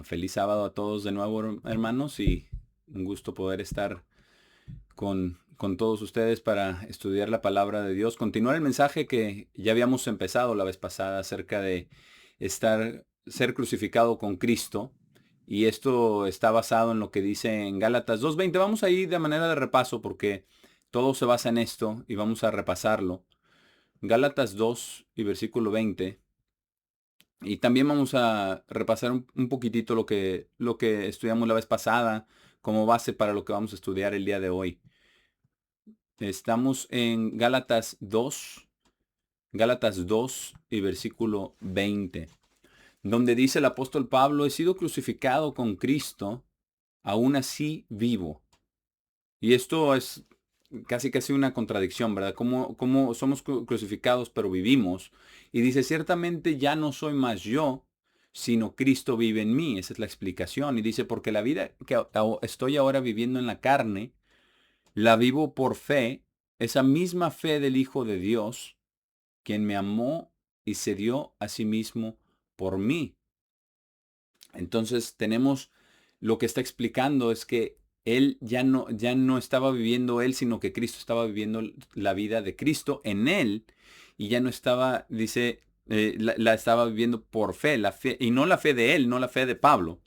Feliz sábado a todos de nuevo, hermanos, y un gusto poder estar con todos ustedes para estudiar la palabra de Dios. Continuar el mensaje que ya habíamos empezado la vez pasada acerca de ser crucificado con Cristo. Y esto está basado en lo que dice en Gálatas 2:20. Vamos a ir de manera de repaso porque todo se basa en esto y vamos a repasarlo. Gálatas 2 y versículo 20. Y también vamos a repasar un poquitito lo que estudiamos la vez pasada como base para lo que vamos a estudiar el día de hoy. Estamos en Gálatas 2 y versículo 20, donde dice el apóstol Pablo: he sido crucificado con Cristo, aún así vivo. Y esto es casi una contradicción, ¿verdad? Como somos crucificados pero vivimos. Y dice, ciertamente ya no soy más yo, sino Cristo vive en mí. Esa es la explicación. Y dice, porque la vida que estoy ahora viviendo en la carne, la vivo por fe, esa misma fe del Hijo de Dios, quien me amó y se dio a sí mismo por mí. Entonces tenemos lo que está explicando es que él ya no estaba viviendo él, sino que Cristo estaba viviendo la vida de Cristo en él y ya no estaba, dice, la estaba viviendo por fe, la fe, y no la fe de él, no la fe de Pablo,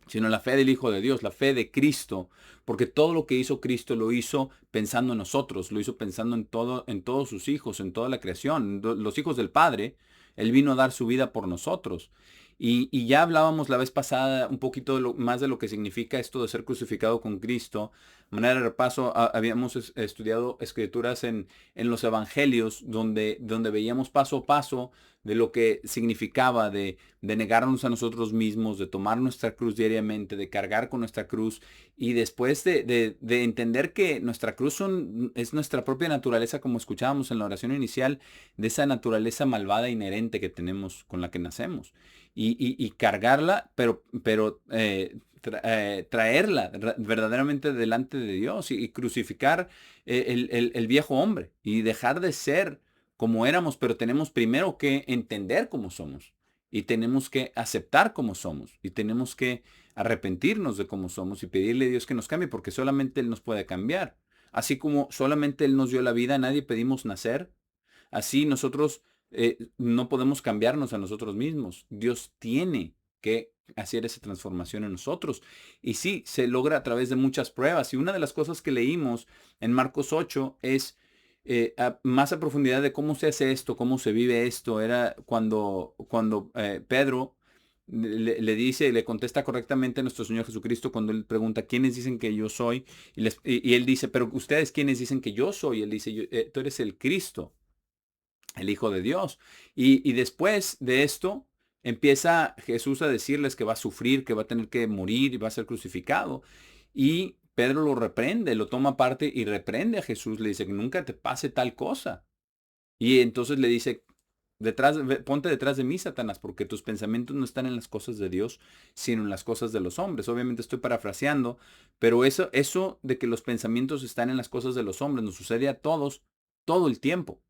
sino la fe del Hijo de Dios, la fe de Cristo, porque todo lo que hizo Cristo lo hizo pensando en nosotros, lo hizo pensando en todos sus hijos, en toda la creación, los hijos del Padre. Él vino a dar su vida por nosotros. Y ya hablábamos la vez pasada un poquito más de lo que significa esto de ser crucificado con Cristo. De manera de repaso, habíamos estudiado escrituras en los evangelios, donde veíamos paso a paso de lo que significaba de negarnos a nosotros mismos, de tomar nuestra cruz diariamente, de cargar con nuestra cruz y después de entender que nuestra cruz es nuestra propia naturaleza, como escuchábamos en la oración inicial, de esa naturaleza malvada inherente que tenemos, con la que nacemos. Y cargarla, pero traerla verdaderamente delante de Dios y crucificar el viejo hombre y dejar de ser como éramos, pero tenemos primero que entender cómo somos y tenemos que aceptar cómo somos y tenemos que arrepentirnos de cómo somos y pedirle a Dios que nos cambie, porque solamente Él nos puede cambiar. Así como solamente Él nos dio la vida, nadie pedimos nacer, así nosotros no podemos cambiarnos a nosotros mismos. Dios tiene que hacer esa transformación en nosotros. Y sí, se logra a través de muchas pruebas. Y una de las cosas que leímos en Marcos 8 es más a profundidad de cómo se hace esto, cómo se vive esto. Era cuando Pedro le dice y le contesta correctamente a nuestro Señor Jesucristo cuando él pregunta, ¿quiénes dicen que yo soy? Y él dice, pero ustedes, ¿quiénes dicen que yo soy? Y él dice, tú eres el Cristo, el Hijo de Dios. Y después de esto, empieza Jesús a decirles que va a sufrir, que va a tener que morir y va a ser crucificado. Y Pedro lo reprende, lo toma aparte y reprende a Jesús. Le dice que nunca te pase tal cosa. Y entonces le dice, ponte detrás de mí, Satanás, porque tus pensamientos no están en las cosas de Dios, sino en las cosas de los hombres. Obviamente estoy parafraseando, pero eso de que los pensamientos están en las cosas de los hombres nos sucede a todos todo el tiempo.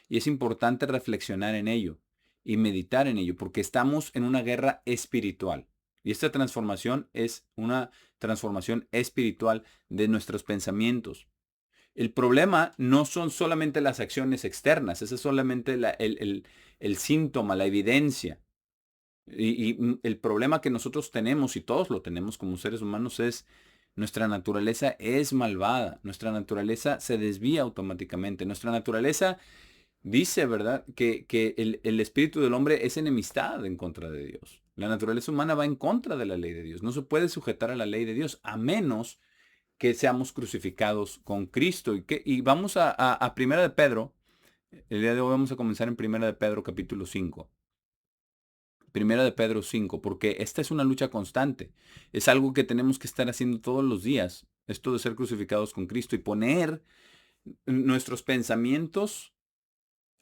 Y es importante reflexionar en ello y meditar en ello, porque estamos en una guerra espiritual. Y esta transformación es una transformación espiritual de nuestros pensamientos. El problema no son solamente las acciones externas, ese es solamente el síntoma, la evidencia. Y el problema que nosotros tenemos, y todos lo tenemos como seres humanos, es nuestra naturaleza es malvada, nuestra naturaleza se desvía automáticamente, nuestra naturaleza dice, ¿verdad?, que el espíritu del hombre es enemistad en contra de Dios. La naturaleza humana va en contra de la ley de Dios. No se puede sujetar a la ley de Dios a menos que seamos crucificados con Cristo. Y vamos a Primera de Pedro. El día de hoy vamos a comenzar en Primera de Pedro capítulo 5. Primera de Pedro 5, porque esta es una lucha constante. Es algo que tenemos que estar haciendo todos los días. Esto de ser crucificados con Cristo y poner nuestros pensamientos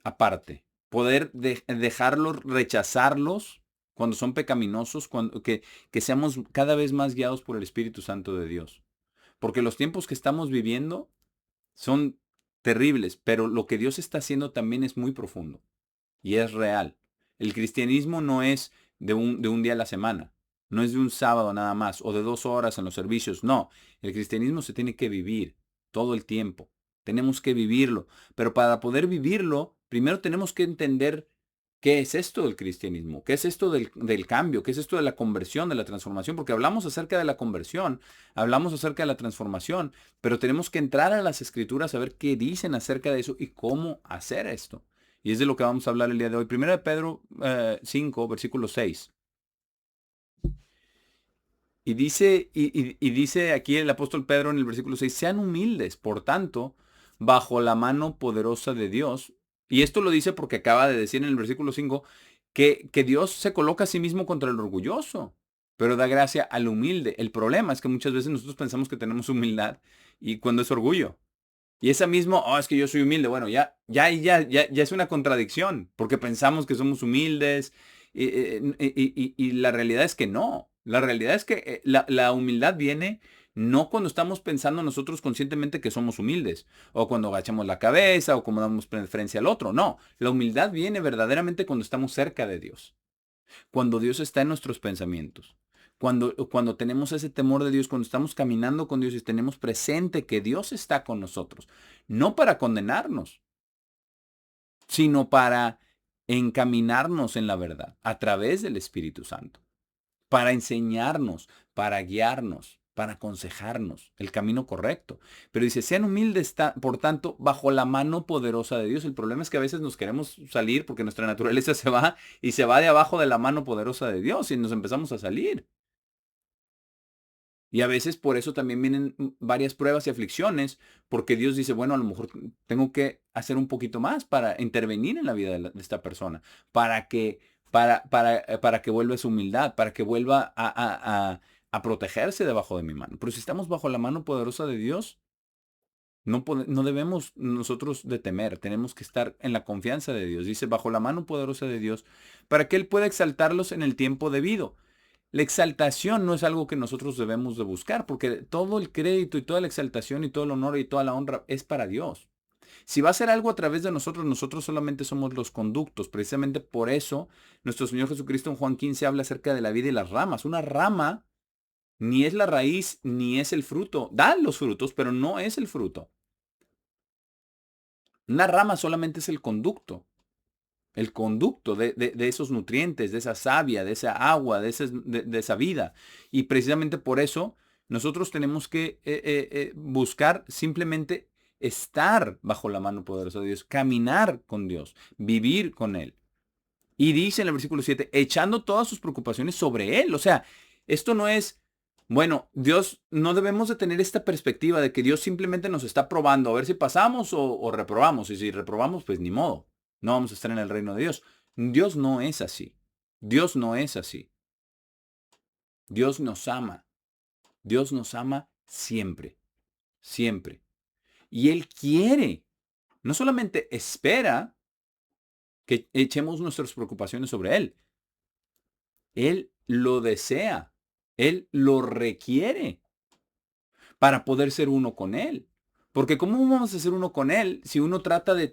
aparte. Poder dejarlos, rechazarlos cuando son pecaminosos, que seamos cada vez más guiados por el Espíritu Santo de Dios. Porque los tiempos que estamos viviendo son terribles, pero lo que Dios está haciendo también es muy profundo y es real. El cristianismo no es de un día a la semana. No es de un sábado nada más o de 2 horas en los servicios. No, el cristianismo se tiene que vivir todo el tiempo. Tenemos que vivirlo. Pero para poder vivirlo, primero tenemos que entender qué es esto del cristianismo, qué es esto del cambio, qué es esto de la conversión, de la transformación, porque hablamos acerca de la conversión, hablamos acerca de la transformación, pero tenemos que entrar a las escrituras a ver qué dicen acerca de eso y cómo hacer esto. Y es de lo que vamos a hablar el día de hoy. Primero de Pedro 5, versículo 6. Y dice aquí el apóstol Pedro en el versículo 6, sean humildes, por tanto, bajo la mano poderosa de Dios. Y esto lo dice porque acaba de decir en el versículo 5 que Dios se coloca a sí mismo contra el orgulloso, pero da gracia al humilde. El problema es que muchas veces nosotros pensamos que tenemos humildad y cuando es orgullo. Y esa mismo, oh, es que yo soy humilde. Bueno, ya es una contradicción, porque pensamos que somos humildes y la realidad es que no. La realidad es que la humildad viene no cuando estamos pensando nosotros conscientemente que somos humildes, o cuando agachamos la cabeza, o como damos preferencia al otro. No, la humildad viene verdaderamente cuando estamos cerca de Dios, cuando Dios está en nuestros pensamientos. Cuando tenemos ese temor de Dios, cuando estamos caminando con Dios y tenemos presente que Dios está con nosotros, no para condenarnos, sino para encaminarnos en la verdad a través del Espíritu Santo, para enseñarnos, para guiarnos, para aconsejarnos el camino correcto. Pero dice, sean humildes, por tanto, bajo la mano poderosa de Dios. El problema es que a veces nos queremos salir porque nuestra naturaleza se va y se va de abajo de la mano poderosa de Dios y nos empezamos a salir. Y a veces por eso también vienen varias pruebas y aflicciones, porque Dios dice, bueno, a lo mejor tengo que hacer un poquito más para intervenir en la vida de esta persona, para que vuelva su humildad, para que vuelva a protegerse debajo de mi mano. Pero si estamos bajo la mano poderosa de Dios, no debemos nosotros de temer, tenemos que estar en la confianza de Dios. Dice, bajo la mano poderosa de Dios, para que Él pueda exaltarlos en el tiempo debido. La exaltación no es algo que nosotros debemos de buscar, porque todo el crédito y toda la exaltación y todo el honor y toda la honra es para Dios. Si va a ser algo a través de nosotros, nosotros solamente somos los conductos. Precisamente por eso nuestro Señor Jesucristo en Juan 15 habla acerca de la vida y las ramas. Una rama ni es la raíz ni es el fruto. Da los frutos, pero no es el fruto. Una rama solamente es el conducto de esos nutrientes, de esa savia, de esa agua, de esa vida. Y precisamente por eso nosotros tenemos que buscar simplemente estar bajo la mano poderosa de Dios, caminar con Dios, vivir con Él. Y dice en el versículo 7, echando todas sus preocupaciones sobre Él. O sea, esto no es, bueno, Dios, no debemos de tener esta perspectiva de que Dios simplemente nos está probando a ver si pasamos o reprobamos. Y si reprobamos, pues ni modo. No vamos a estar en el reino de Dios. Dios no es así. Dios no es así. Dios nos ama. Dios nos ama siempre. Siempre. Y Él quiere. No solamente espera que echemos nuestras preocupaciones sobre Él. Él lo desea. Él lo requiere para poder ser uno con Él. Porque ¿cómo vamos a ser uno con Él si uno trata de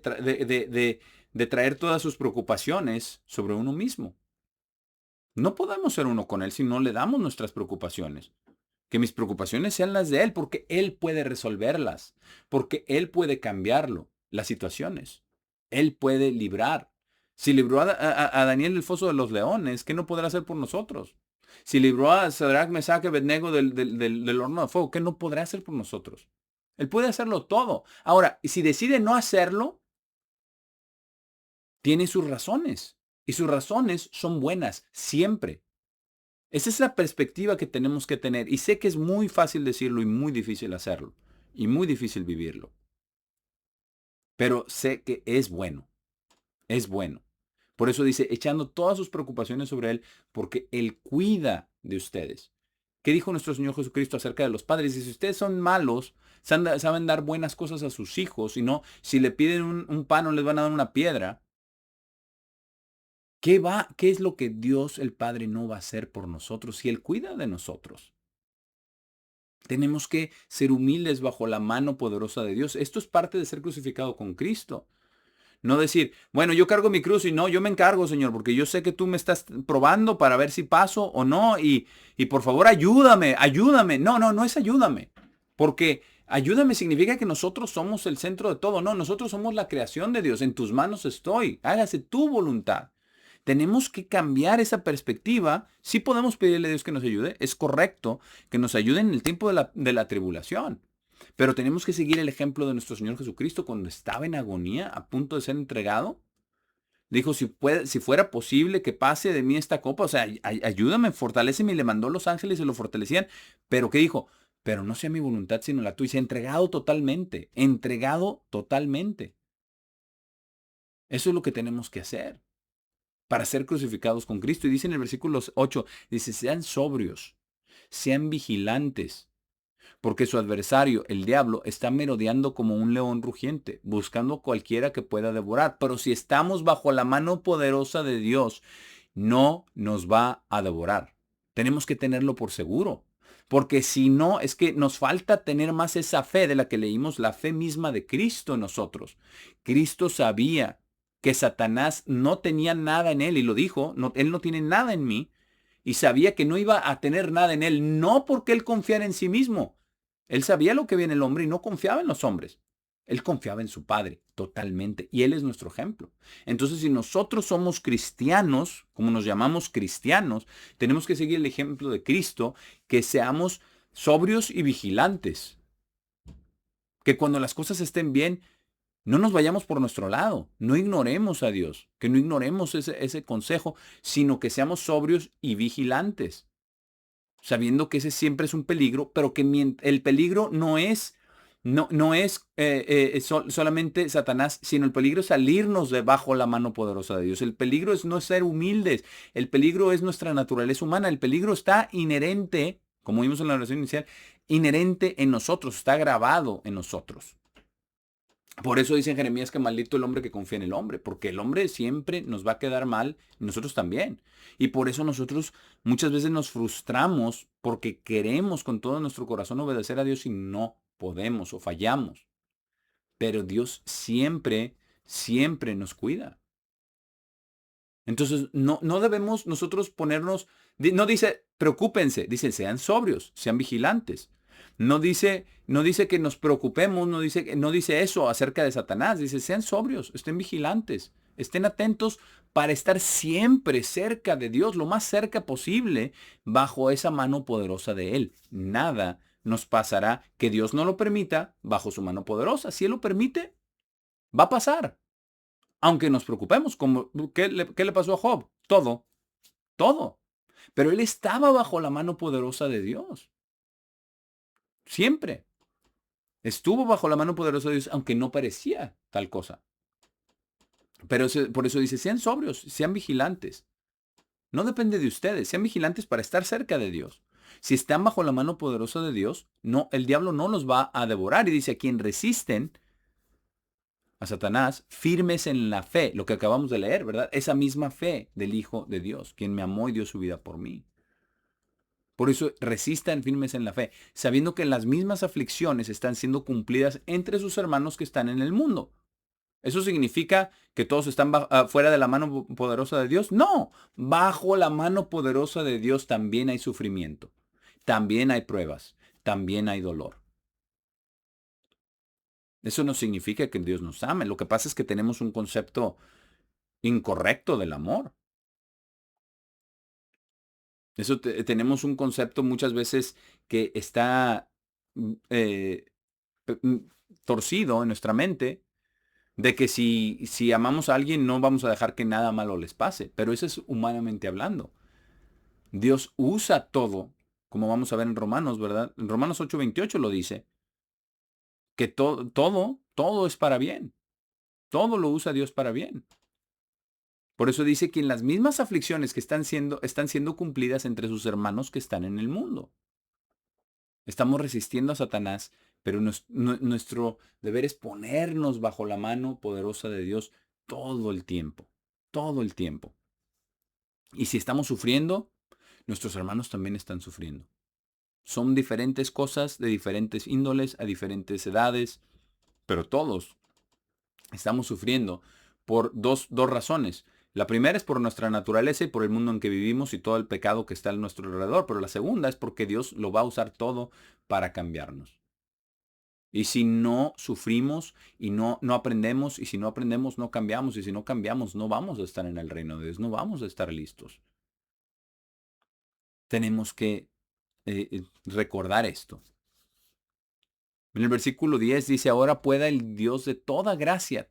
traer todas sus preocupaciones sobre uno mismo? No podemos ser uno con Él si no le damos nuestras preocupaciones. Que mis preocupaciones sean las de Él, porque Él puede resolverlas, porque Él puede cambiarlo, las situaciones. Él puede librar. Si libró a Daniel del foso de los leones, ¿qué no podrá hacer por nosotros? Si libró a Sadrach, Mesach y Abednego del horno de fuego, ¿qué no podrá hacer por nosotros? Él puede hacerlo todo. Ahora, si decide no hacerlo, tiene sus razones. Y sus razones son buenas, siempre. Esa es la perspectiva que tenemos que tener. Y sé que es muy fácil decirlo y muy difícil hacerlo. Y muy difícil vivirlo. Pero sé que es bueno. Es bueno. Por eso dice, echando todas sus preocupaciones sobre Él, porque Él cuida de ustedes. ¿Qué dijo nuestro Señor Jesucristo acerca de los padres? Dice, si ustedes son malos, saben dar buenas cosas a sus hijos, y no, si le piden un pan no les van a dar una piedra. ¿Qué es lo que Dios el Padre no va a hacer por nosotros si Él cuida de nosotros? Tenemos que ser humildes bajo la mano poderosa de Dios. Esto es parte de ser crucificado con Cristo. No decir, bueno, yo cargo mi cruz y no, yo me encargo, Señor, porque yo sé que tú me estás probando para ver si paso o no y por favor ayúdame, ayúdame. No, no, no es ayúdame. Porque ayúdame significa que nosotros somos el centro de todo. No, nosotros somos la creación de Dios. En tus manos estoy. Hágase tu voluntad. Tenemos que cambiar esa perspectiva. Sí podemos pedirle a Dios que nos ayude. Es correcto que nos ayude en el tiempo de la tribulación. Pero tenemos que seguir el ejemplo de nuestro Señor Jesucristo cuando estaba en agonía, a punto de ser entregado. Dijo, si fuera posible que pase de mí esta copa, o sea, ayúdame, fortaléceme. Y le mandó los ángeles y lo fortalecían. Pero ¿qué dijo? Pero no sea mi voluntad sino la tuya. Y se ha entregado totalmente, entregado totalmente. Eso es lo que tenemos que hacer para ser crucificados con Cristo. Y dice en el versículo 8, dice, sean sobrios, sean vigilantes. Porque su adversario, el diablo, está merodeando como un león rugiente, buscando cualquiera que pueda devorar. Pero si estamos bajo la mano poderosa de Dios, no nos va a devorar. Tenemos que tenerlo por seguro. Porque si no, es que nos falta tener más esa fe de la que leímos, la fe misma de Cristo en nosotros. Cristo sabía que Satanás no tenía nada en él y lo dijo, no, él no tiene nada en mí. Y sabía que no iba a tener nada en él, no porque él confiara en sí mismo. Él sabía lo que viene el hombre y no confiaba en los hombres. Él confiaba en su Padre totalmente y Él es nuestro ejemplo. Entonces, si nosotros somos cristianos, como nos llamamos cristianos, tenemos que seguir el ejemplo de Cristo, que seamos sobrios y vigilantes. Que cuando las cosas estén bien, no nos vayamos por nuestro lado, no ignoremos a Dios, que no ignoremos ese consejo, sino que seamos sobrios y vigilantes, sabiendo que ese siempre es un peligro, pero que el peligro no es solamente Satanás, sino el peligro es salirnos de bajo la mano poderosa de Dios. El peligro es no ser humildes, el peligro es nuestra naturaleza humana, el peligro está inherente, como vimos en la oración inicial, inherente en nosotros, está grabado en nosotros. Por eso dice en Jeremías que maldito el hombre que confía en el hombre, porque el hombre siempre nos va a quedar mal y nosotros también. Y por eso nosotros muchas veces nos frustramos porque queremos con todo nuestro corazón obedecer a Dios y no podemos o fallamos. Pero Dios siempre, siempre nos cuida. Entonces no debemos nosotros ponernos, no dice preocúpense, dice sean sobrios, sean vigilantes. No dice que nos preocupemos, no dice eso acerca de Satanás. Dice, sean sobrios, estén vigilantes, estén atentos para estar siempre cerca de Dios, lo más cerca posible, bajo esa mano poderosa de Él. Nada nos pasará que Dios no lo permita bajo su mano poderosa. Si Él lo permite, va a pasar. Aunque nos preocupemos, como, ¿qué le pasó a Job? Todo, todo. Pero él estaba bajo la mano poderosa de Dios. Siempre. Estuvo bajo la mano poderosa de Dios, aunque no parecía tal cosa. Pero por eso dice, sean sobrios, sean vigilantes. No depende de ustedes, sean vigilantes para estar cerca de Dios. Si están bajo la mano poderosa de Dios, no, el diablo no los va a devorar. Y dice, a quien resisten a Satanás, firmes en la fe, lo que acabamos de leer, ¿verdad? Esa misma fe del Hijo de Dios, quien me amó y dio su vida por mí. Por eso resistan firmes en la fe, sabiendo que las mismas aflicciones están siendo cumplidas entre sus hermanos que están en el mundo. ¿Eso significa que todos están fuera de la mano poderosa de Dios? No, bajo la mano poderosa de Dios también hay sufrimiento, también hay pruebas, también hay dolor. Eso no significa que Dios nos ame. Lo que pasa es que tenemos un concepto incorrecto del amor. Tenemos un concepto muchas veces que está p- mm, torcido en nuestra mente de que si amamos a alguien no vamos a dejar que nada malo les pase. Pero eso es humanamente hablando. Dios usa todo, como vamos a ver en Romanos, ¿verdad? En Romanos 8:28 lo dice, que todo es para bien. Todo lo usa Dios para bien. Por eso dice que en las mismas aflicciones que están siendo cumplidas entre sus hermanos que están en el mundo. Estamos resistiendo a Satanás, pero nuestro deber es ponernos bajo la mano poderosa de Dios todo el tiempo, todo el tiempo. Y si estamos sufriendo, nuestros hermanos también están sufriendo. Son diferentes cosas de diferentes índoles, a diferentes edades, pero todos estamos sufriendo por dos razones. La primera es por nuestra naturaleza y por el mundo en que vivimos y todo el pecado que está a nuestro alrededor, pero la segunda es porque Dios lo va a usar todo para cambiarnos. Y si no sufrimos y no aprendemos, y si no aprendemos no cambiamos, y si no cambiamos no vamos a estar en el reino de Dios, no vamos a estar listos. Tenemos que recordar esto. En el versículo 10 dice, ahora pueda el Dios de toda gracia,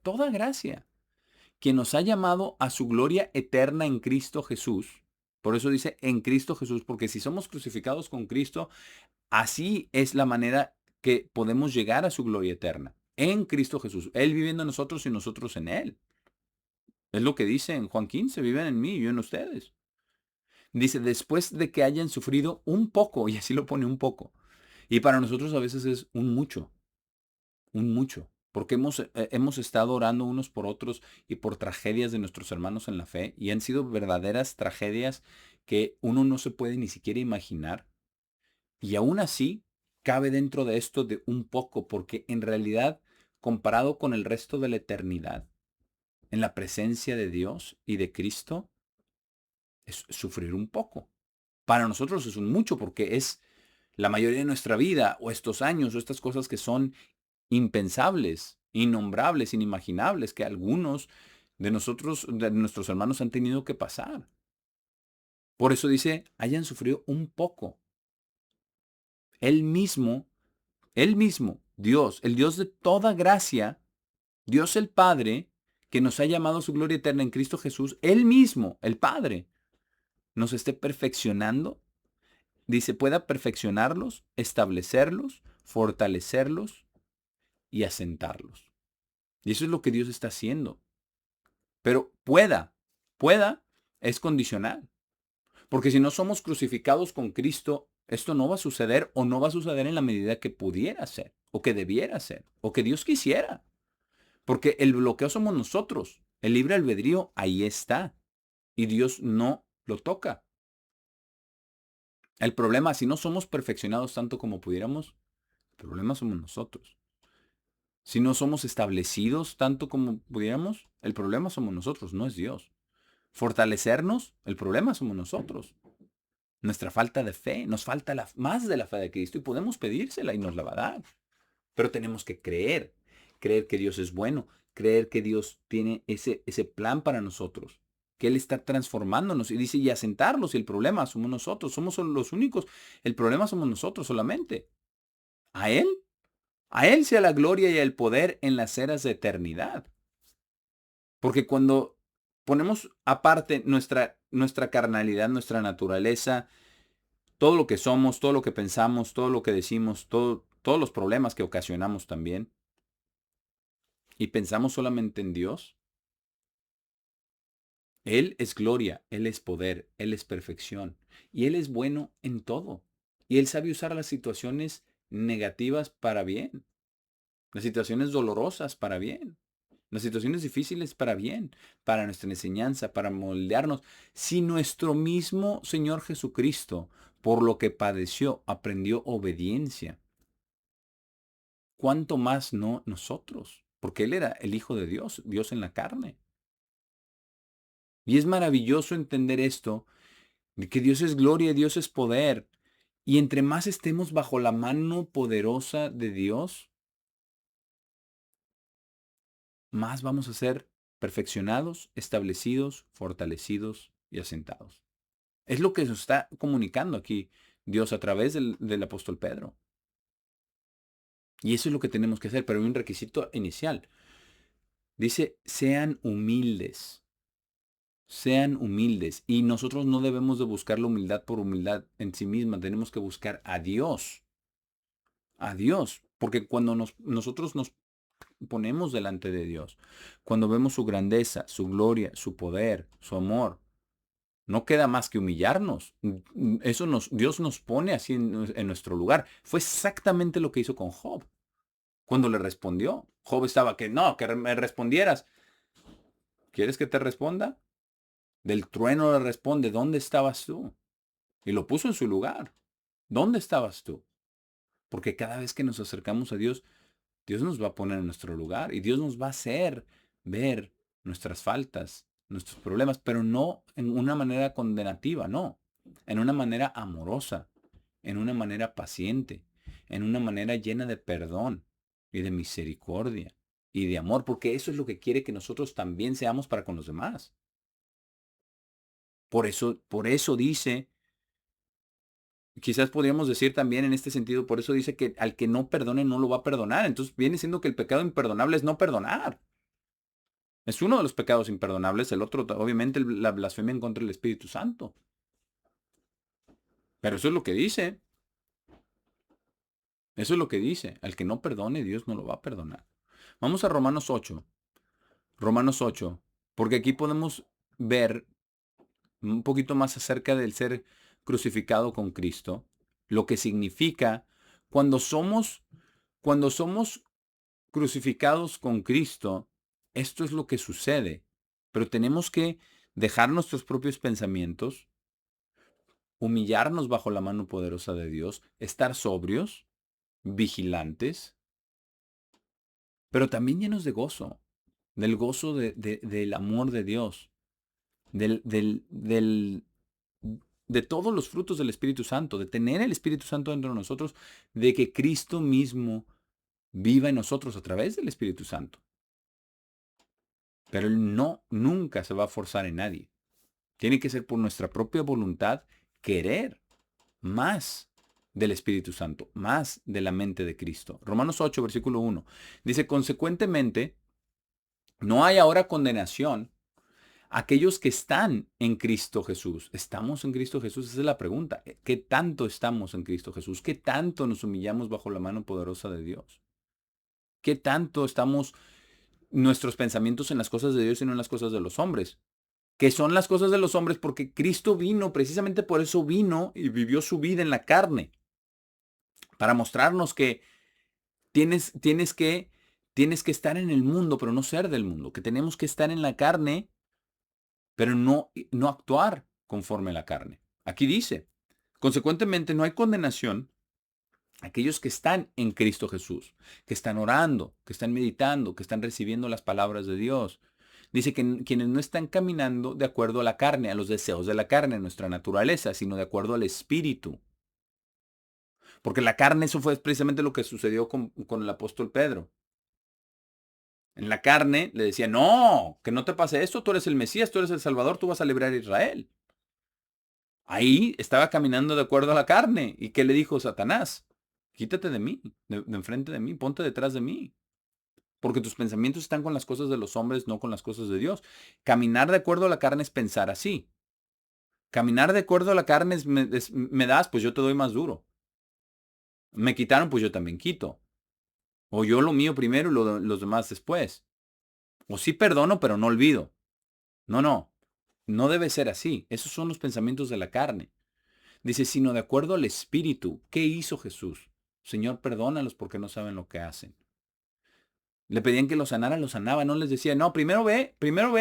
quien nos ha llamado a su gloria eterna en Cristo Jesús. Por eso dice en Cristo Jesús, porque si somos crucificados con Cristo, así es la manera que podemos llegar a su gloria eterna. En Cristo Jesús. Él viviendo en nosotros y nosotros en Él. Es lo que dice en Juan 15, viven en mí y yo en ustedes. Dice, después de que hayan sufrido un poco, y así lo pone un poco. Y para nosotros a veces es un mucho. Porque hemos estado orando unos por otros y por tragedias de nuestros hermanos en la fe, y han sido verdaderas tragedias que uno no se puede ni siquiera imaginar. Y aún así, cabe dentro de esto de un poco, porque en realidad, comparado con el resto de la eternidad, en la presencia de Dios y de Cristo, es sufrir un poco. Para nosotros es un mucho, porque es la mayoría de nuestra vida, o estos años, o estas cosas que son impensables, innombrables, inimaginables, que algunos de nosotros, de nuestros hermanos han tenido que pasar. Por eso dice, hayan sufrido un poco. Él mismo, Él mismo, Dios, el Dios de toda gracia, Dios el Padre, que nos ha llamado a su gloria eterna en Cristo Jesús, Él mismo, el Padre, nos esté perfeccionando. Dice, pueda perfeccionarlos, establecerlos, fortalecerlos y asentarlos. Y eso es lo que Dios está haciendo. Pero pueda es condicional. Porque si no somos crucificados con Cristo, esto no va a suceder, o no va a suceder en la medida que pudiera ser, o que debiera ser, o que Dios quisiera. Porque el bloqueo somos nosotros. El libre albedrío ahí está. Y Dios no lo toca. El problema, si no somos perfeccionados tanto como pudiéramos, el problema somos nosotros. Si no somos establecidos tanto como pudiéramos, el problema somos nosotros, no es Dios. Fortalecernos, el problema somos nosotros. Nuestra falta de fe, nos falta más de la fe de Cristo, y podemos pedírsela y nos la va a dar. Pero tenemos que creer que Dios es bueno, creer que Dios tiene ese plan para nosotros, que Él está transformándonos, y dice, y asentarlos, y el problema somos nosotros, somos los únicos, el problema somos nosotros solamente. A Él, a Él sea la gloria y el poder en las eras de eternidad. Porque cuando ponemos aparte nuestra carnalidad, nuestra naturaleza, todo lo que somos, todo lo que pensamos, todo lo que decimos, todos los problemas que ocasionamos también, y pensamos solamente en Dios, Él es gloria, Él es poder, Él es perfección, y Él es bueno en todo. Y Él sabe usar las situaciones negativas para bien, las situaciones dolorosas para bien, las situaciones difíciles para bien, para nuestra enseñanza, para moldearnos. Si nuestro mismo Señor Jesucristo, por lo que padeció, aprendió obediencia, ¿cuánto más no nosotros? Porque Él era el Hijo de Dios, Dios en la carne. Y es maravilloso entender esto, de que Dios es gloria, Dios es poder. Y entre más estemos bajo la mano poderosa de Dios, más vamos a ser perfeccionados, establecidos, fortalecidos y asentados. Es lo que nos está comunicando aquí Dios a través del apóstol Pedro. Y eso es lo que tenemos que hacer, pero hay un requisito inicial. Dice, sean humildes. Sean humildes. Y nosotros no debemos de buscar la humildad por humildad en sí misma. Tenemos que buscar a Dios. A Dios. Porque cuando nosotros nos ponemos delante de Dios, cuando vemos su grandeza, su gloria, su poder, su amor, no queda más que humillarnos. Dios nos pone así en nuestro lugar. Fue exactamente lo que hizo con Job. Cuando le respondió, Job estaba que no, que me respondieras. ¿Quieres que te responda? Del trueno le responde, ¿dónde estabas tú? Y lo puso en su lugar. ¿Dónde estabas tú? Porque cada vez que nos acercamos a Dios, Dios nos va a poner en nuestro lugar y Dios nos va a hacer ver nuestras faltas, nuestros problemas, pero no en una manera condenativa, no, en una manera amorosa, en una manera paciente, en una manera llena de perdón y de misericordia y de amor, porque eso es lo que quiere que nosotros también seamos para con los demás. Por eso dice, quizás podríamos decir también en este sentido, por eso dice que al que no perdone no lo va a perdonar. Entonces viene siendo que el pecado imperdonable es no perdonar. Es uno de los pecados imperdonables. El otro, obviamente, la blasfemia en contra del Espíritu Santo. Pero eso es lo que dice. Eso es lo que dice. Al que no perdone, Dios no lo va a perdonar. Vamos a Romanos 8. Romanos 8. Porque aquí podemos ver un poquito más acerca del ser crucificado con Cristo. Lo que significa cuando somos, cuando somos crucificados con Cristo, esto es lo que sucede. Pero tenemos que dejar nuestros propios pensamientos, humillarnos bajo la mano poderosa de Dios, estar sobrios, vigilantes, pero también llenos de gozo, del gozo del amor de Dios, de todos los frutos del Espíritu Santo, de tener el Espíritu Santo dentro de nosotros, de que Cristo mismo viva en nosotros a través del Espíritu Santo. Pero Él nunca se va a forzar en nadie. Tiene que ser por nuestra propia voluntad querer más del Espíritu Santo, más de la mente de Cristo. Romanos 8, versículo 1. Dice, consecuentemente, no hay ahora condenación a aquellos que están en Cristo Jesús. ¿Estamos en Cristo Jesús? Esa es la pregunta. ¿Qué tanto estamos en Cristo Jesús? ¿Qué tanto nos humillamos bajo la mano poderosa de Dios? ¿Qué tanto estamos nuestros pensamientos en las cosas de Dios y no en las cosas de los hombres? Que son las cosas de los hombres porque Cristo vino, precisamente por eso vino y vivió su vida en la carne, para mostrarnos que tienes que estar en el mundo, pero no ser del mundo, que tenemos que estar en la carne, pero no actuar conforme a la carne. Aquí dice, consecuentemente no hay condenación a aquellos que están en Cristo Jesús, que están orando, que están meditando, que están recibiendo las palabras de Dios. Dice que quienes no están caminando de acuerdo a la carne, a los deseos de la carne, a nuestra naturaleza, sino de acuerdo al Espíritu. Porque la carne, eso fue precisamente lo que sucedió con el apóstol Pedro. En la carne le decía, no, que no te pase esto, tú eres el Mesías, tú eres el Salvador, tú vas a librar a Israel. Ahí estaba caminando de acuerdo a la carne. ¿Y qué le dijo Satanás? Quítate de mí, de enfrente de mí, ponte detrás de mí. Porque tus pensamientos están con las cosas de los hombres, no con las cosas de Dios. Caminar de acuerdo a la carne es pensar así. Caminar de acuerdo a la carne me das, pues yo te doy más duro. Me quitaron, pues yo también quito. O yo lo mío primero y los demás después. O sí perdono, pero no olvido. No, no. No debe ser así. Esos son los pensamientos de la carne. Dice, sino de acuerdo al Espíritu. ¿Qué hizo Jesús? Señor, perdónalos porque no saben lo que hacen. Le pedían que lo sanaba, no les decía, no, primero ve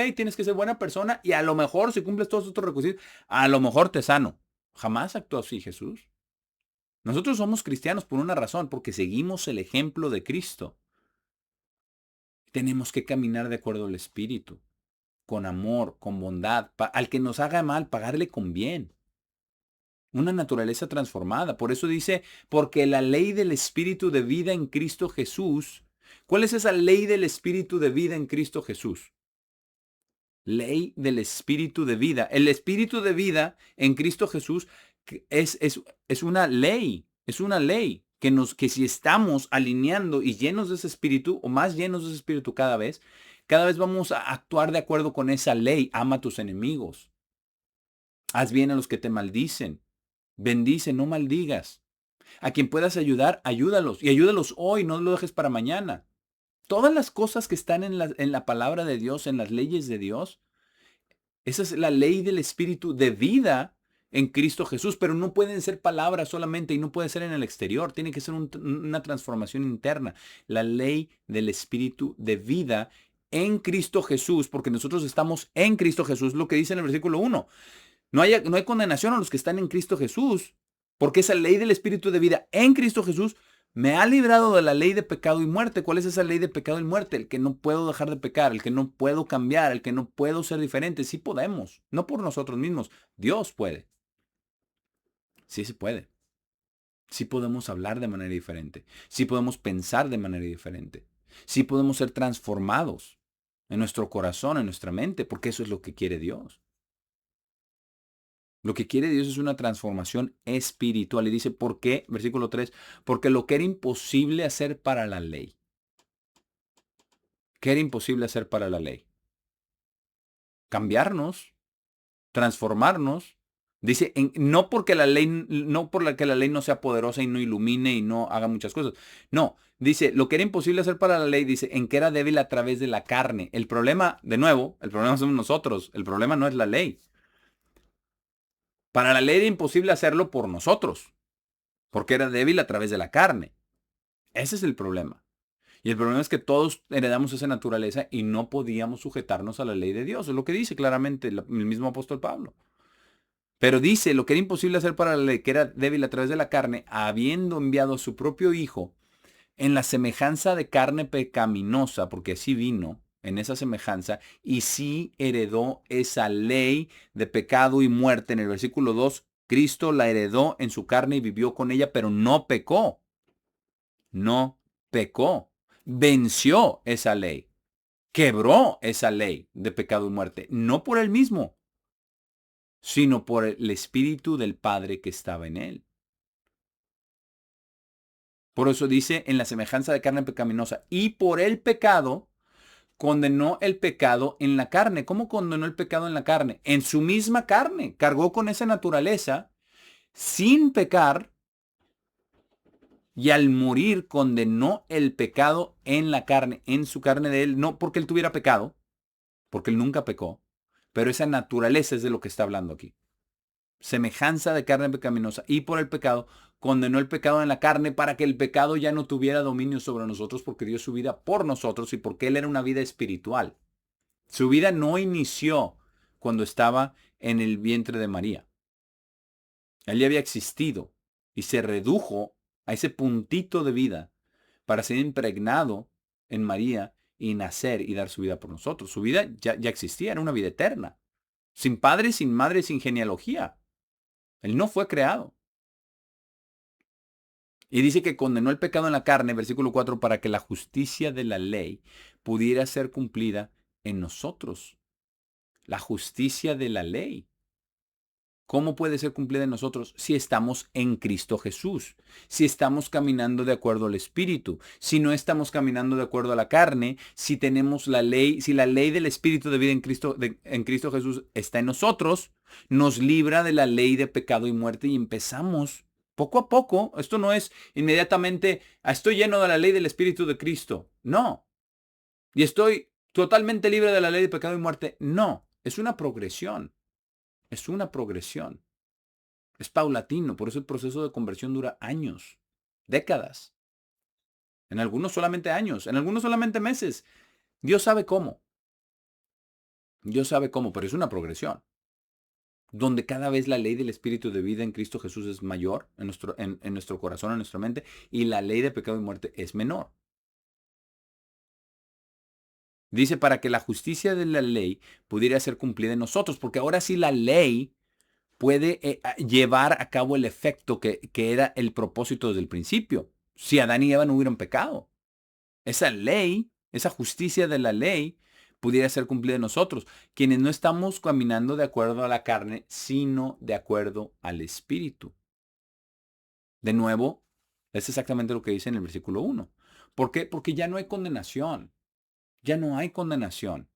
y tienes que ser buena persona y a lo mejor si cumples todos estos requisitos, a lo mejor te sano. Jamás actuó así Jesús. Nosotros somos cristianos por una razón, porque seguimos el ejemplo de Cristo. Tenemos que caminar de acuerdo al Espíritu, con amor, con bondad. Al que nos haga mal, pagarle con bien. Una naturaleza transformada. Por eso dice, porque la ley del Espíritu de vida en Cristo Jesús. ¿Cuál es esa ley del Espíritu de vida en Cristo Jesús? Ley del Espíritu de vida. El Espíritu de vida en Cristo Jesús es una ley. Es una ley que si estamos alineando y llenos de ese Espíritu, o más llenos de ese Espíritu cada vez vamos a actuar de acuerdo con esa ley. Ama a tus enemigos. Haz bien a los que te maldicen. Bendice, no maldigas. A quien puedas ayudar, ayúdalos. Y ayúdalos hoy, no lo dejes para mañana. Todas las cosas que están en la palabra de Dios, en las leyes de Dios, esa es la ley del Espíritu de vida en Cristo Jesús, pero no pueden ser palabras solamente y no puede ser en el exterior, tiene que ser una transformación interna. La ley del Espíritu de vida en Cristo Jesús, porque nosotros estamos en Cristo Jesús, lo que dice en el versículo 1. No hay condenación a los que están en Cristo Jesús, porque esa ley del Espíritu de vida en Cristo Jesús Me ha librado de la ley de pecado y muerte. ¿Cuál es esa ley de pecado y muerte? El que no puedo dejar de pecar, el que no puedo cambiar, el que no puedo ser diferente. Sí podemos, no por nosotros mismos. Dios puede. Sí se puede. Sí podemos hablar de manera diferente. Sí podemos pensar de manera diferente. Sí podemos ser transformados en nuestro corazón, en nuestra mente, porque eso es lo que quiere Dios. Lo que quiere Dios es una transformación espiritual. Y dice, ¿por qué? Versículo 3, porque lo que era imposible hacer para la ley. ¿Qué era imposible hacer para la ley? Cambiarnos, transformarnos. Dice, no porque la ley, no por la que la ley no sea poderosa y no ilumine y no haga muchas cosas. No, dice, lo que era imposible hacer para la ley, dice, en que era débil a través de la carne. El problema, de nuevo, el problema somos nosotros. El problema no es la ley. Para la ley era imposible hacerlo por nosotros, porque era débil a través de la carne. Ese es el problema. Y el problema es que todos heredamos esa naturaleza y no podíamos sujetarnos a la ley de Dios. Es lo que dice claramente el mismo apóstol Pablo. Pero dice, lo que era imposible hacer para la ley, que era débil a través de la carne, habiendo enviado a su propio Hijo en la semejanza de carne pecaminosa, porque así vino, en esa semejanza, y sí heredó esa ley de pecado y muerte. En el versículo 2, Cristo la heredó en su carne y vivió con ella, pero no pecó. No pecó. Venció esa ley. Quebró esa ley de pecado y muerte. No por él mismo, sino por el Espíritu del Padre que estaba en él. Por eso dice, en la semejanza de carne pecaminosa, y por el pecado condenó el pecado en la carne. ¿Cómo condenó el pecado en la carne? En su misma carne. Cargó con esa naturaleza sin pecar y al morir condenó el pecado en la carne, en su carne de él, no porque él tuviera pecado, porque él nunca pecó, pero esa naturaleza es de lo que está hablando aquí. Semejanza de carne pecaminosa, y por el pecado condenó el pecado en la carne para que el pecado ya no tuviera dominio sobre nosotros, porque dio su vida por nosotros y porque él era una vida espiritual. Su vida no inició cuando estaba en el vientre de María. Él ya había existido y se redujo a ese puntito de vida para ser impregnado en María y nacer y dar su vida por nosotros. Su vida ya existía, era una vida eterna. Sin padre, sin madre, sin genealogía. Él no fue creado. Y dice que condenó el pecado en la carne, versículo 4, para que la justicia de la ley pudiera ser cumplida en nosotros. La justicia de la ley. ¿Cómo puede ser cumplida en nosotros si estamos en Cristo Jesús? Si estamos caminando de acuerdo al Espíritu, si no estamos caminando de acuerdo a la carne, si tenemos la ley, si la ley del Espíritu de vida en Cristo Jesús está en nosotros, nos libra de la ley de pecado y muerte y empezamos poco a poco. Esto no es inmediatamente, estoy lleno de la ley del Espíritu de Cristo. No. Y estoy totalmente libre de la ley de pecado y muerte. No. Es una progresión. Es una progresión. Es paulatino, por eso el proceso de conversión dura años, décadas. En algunos solamente años, en algunos solamente meses. Dios sabe cómo. Dios sabe cómo, pero es una progresión. Donde cada vez la ley del Espíritu de vida en Cristo Jesús es mayor en nuestro corazón, en nuestra mente, y la ley de pecado y muerte es menor. Dice para que la justicia de la ley pudiera ser cumplida en nosotros, porque ahora sí la ley puede llevar a cabo el efecto que era el propósito desde el principio. Si Adán y Eva no hubieran pecado, esa ley, esa justicia de la ley, pudiera ser cumplida en nosotros, quienes no estamos caminando de acuerdo a la carne, sino de acuerdo al Espíritu. De nuevo, es exactamente lo que dice en el versículo 1. ¿Por qué? Porque ya no hay condenación. Ya no hay condenación.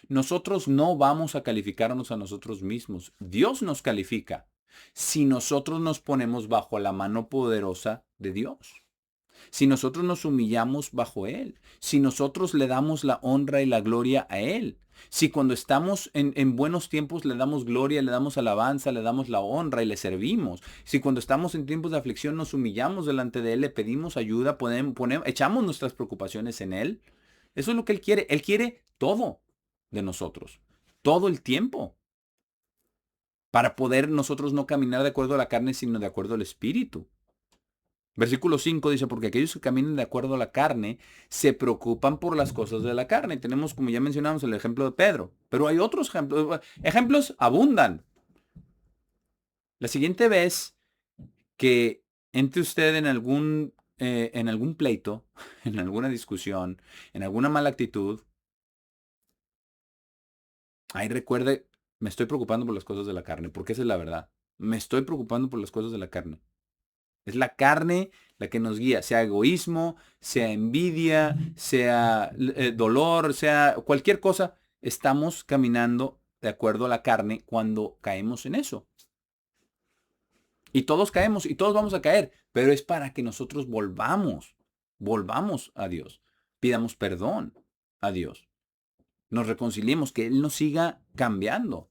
Nosotros no vamos a calificarnos a nosotros mismos. Dios nos califica si nosotros nos ponemos bajo la mano poderosa de Dios. Si nosotros nos humillamos bajo Él. Si nosotros le damos la honra y la gloria a Él. Si cuando estamos en buenos tiempos le damos gloria, le damos alabanza, le damos la honra y le servimos. Si cuando estamos en tiempos de aflicción nos humillamos delante de Él, le pedimos ayuda, echamos nuestras preocupaciones en Él. Eso es lo que Él quiere. Él quiere todo de nosotros. Todo el tiempo. Para poder nosotros no caminar de acuerdo a la carne, sino de acuerdo al Espíritu. Versículo 5 dice, porque aquellos que caminan de acuerdo a la carne se preocupan por las cosas de la carne. Tenemos, como ya mencionamos, el ejemplo de Pedro, pero hay otros ejemplos. Ejemplos abundan. La siguiente vez que entre usted en algún pleito, en alguna discusión, en alguna mala actitud, ahí recuerde, me estoy preocupando por las cosas de la carne, porque esa es la verdad. Me estoy preocupando por las cosas de la carne. Es la carne la que nos guía, sea egoísmo, sea envidia, sea dolor, sea cualquier cosa. Estamos caminando de acuerdo a la carne cuando caemos en eso. Y todos caemos y todos vamos a caer, pero es para que nosotros volvamos a Dios, pidamos perdón a Dios, nos reconciliemos, que Él nos siga cambiando.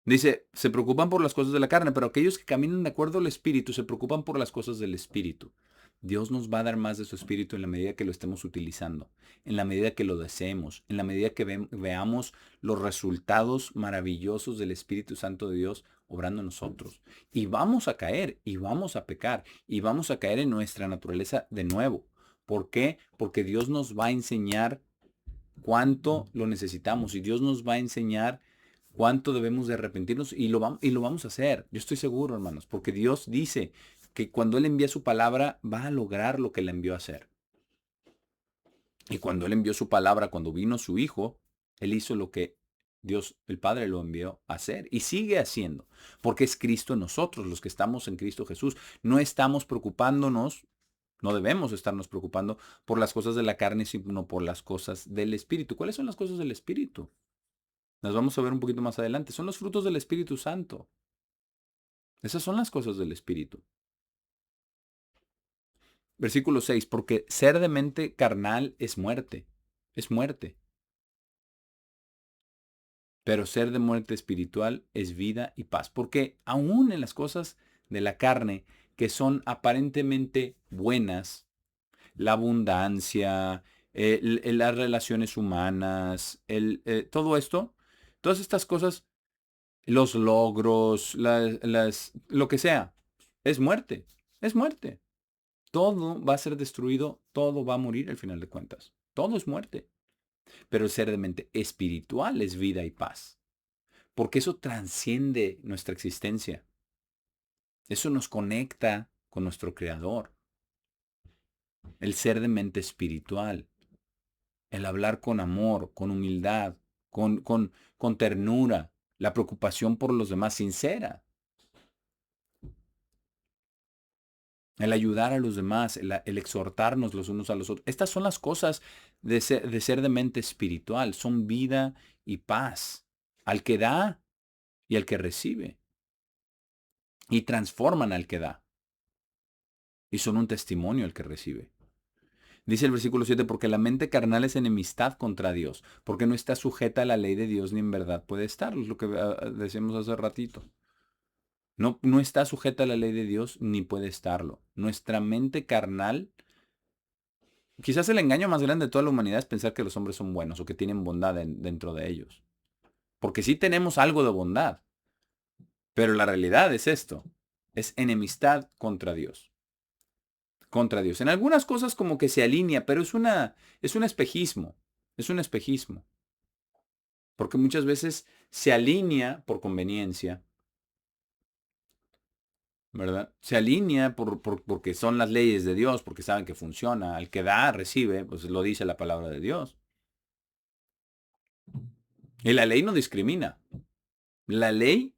Dice, se preocupan por las cosas de la carne, pero aquellos que caminan de acuerdo al Espíritu se preocupan por las cosas del Espíritu. Dios nos va a dar más de su Espíritu en la medida que lo estemos utilizando, en la medida que lo deseemos, en la medida que veamos los resultados maravillosos del Espíritu Santo de Dios obrando en nosotros. Y vamos a caer, y vamos a pecar, y vamos a caer en nuestra naturaleza de nuevo. ¿Por qué? Porque Dios nos va a enseñar cuánto lo necesitamos y Dios nos va a enseñar cuánto debemos de arrepentirnos y lo vamos a hacer. Yo estoy seguro, hermanos, porque Dios dice que cuando Él envía su palabra va a lograr lo que le envió a hacer. Y cuando Él envió su palabra, cuando vino su Hijo, Él hizo lo que Dios, el Padre, lo envió a hacer y sigue haciendo, porque es Cristo en nosotros, los que estamos en Cristo Jesús. No estamos preocupándonos, no debemos estarnos preocupando por las cosas de la carne, sino por las cosas del Espíritu. ¿Cuáles son las cosas del Espíritu? Las vamos a ver un poquito más adelante. Son los frutos del Espíritu Santo. Esas son las cosas del Espíritu. Versículo 6, porque ser de mente carnal es muerte. Es muerte. Pero ser de muerte espiritual es vida y paz. Porque aún en las cosas de la carne que son aparentemente buenas, la abundancia, las relaciones humanas, todo esto, todas estas cosas, los logros, lo que sea, es muerte. Es muerte. Todo va a ser destruido, todo va a morir al final de cuentas. Todo es muerte. Pero el ser de mente espiritual es vida y paz. Porque eso trasciende nuestra existencia. Eso nos conecta con nuestro Creador. El ser de mente espiritual. El hablar con amor, con humildad, con ternura. La preocupación por los demás sincera. El ayudar a los demás, el exhortarnos los unos a los otros. Estas son las cosas de ser de mente espiritual. Son vida y paz al que da y al que recibe. Y transforman al que da. Y son un testimonio al que recibe. Dice el versículo 7, porque la mente carnal es enemistad contra Dios, porque no está sujeta a la ley de Dios ni en verdad puede estar. Es lo que decíamos hace ratito. No, no está sujeta a la ley de Dios ni puede estarlo. Nuestra mente carnal. Quizás el engaño más grande de toda la humanidad es pensar que los hombres son buenos o que tienen bondad dentro de ellos. Porque sí tenemos algo de bondad, pero la realidad es esto, es enemistad contra Dios. Contra Dios. En algunas cosas como que se alinea, pero es un espejismo, es un espejismo. Porque muchas veces se alinea por conveniencia, ¿verdad? Se alinea porque son las leyes de Dios, porque saben que funciona. Al que da, recibe, pues lo dice la palabra de Dios. Y la ley no discrimina. La ley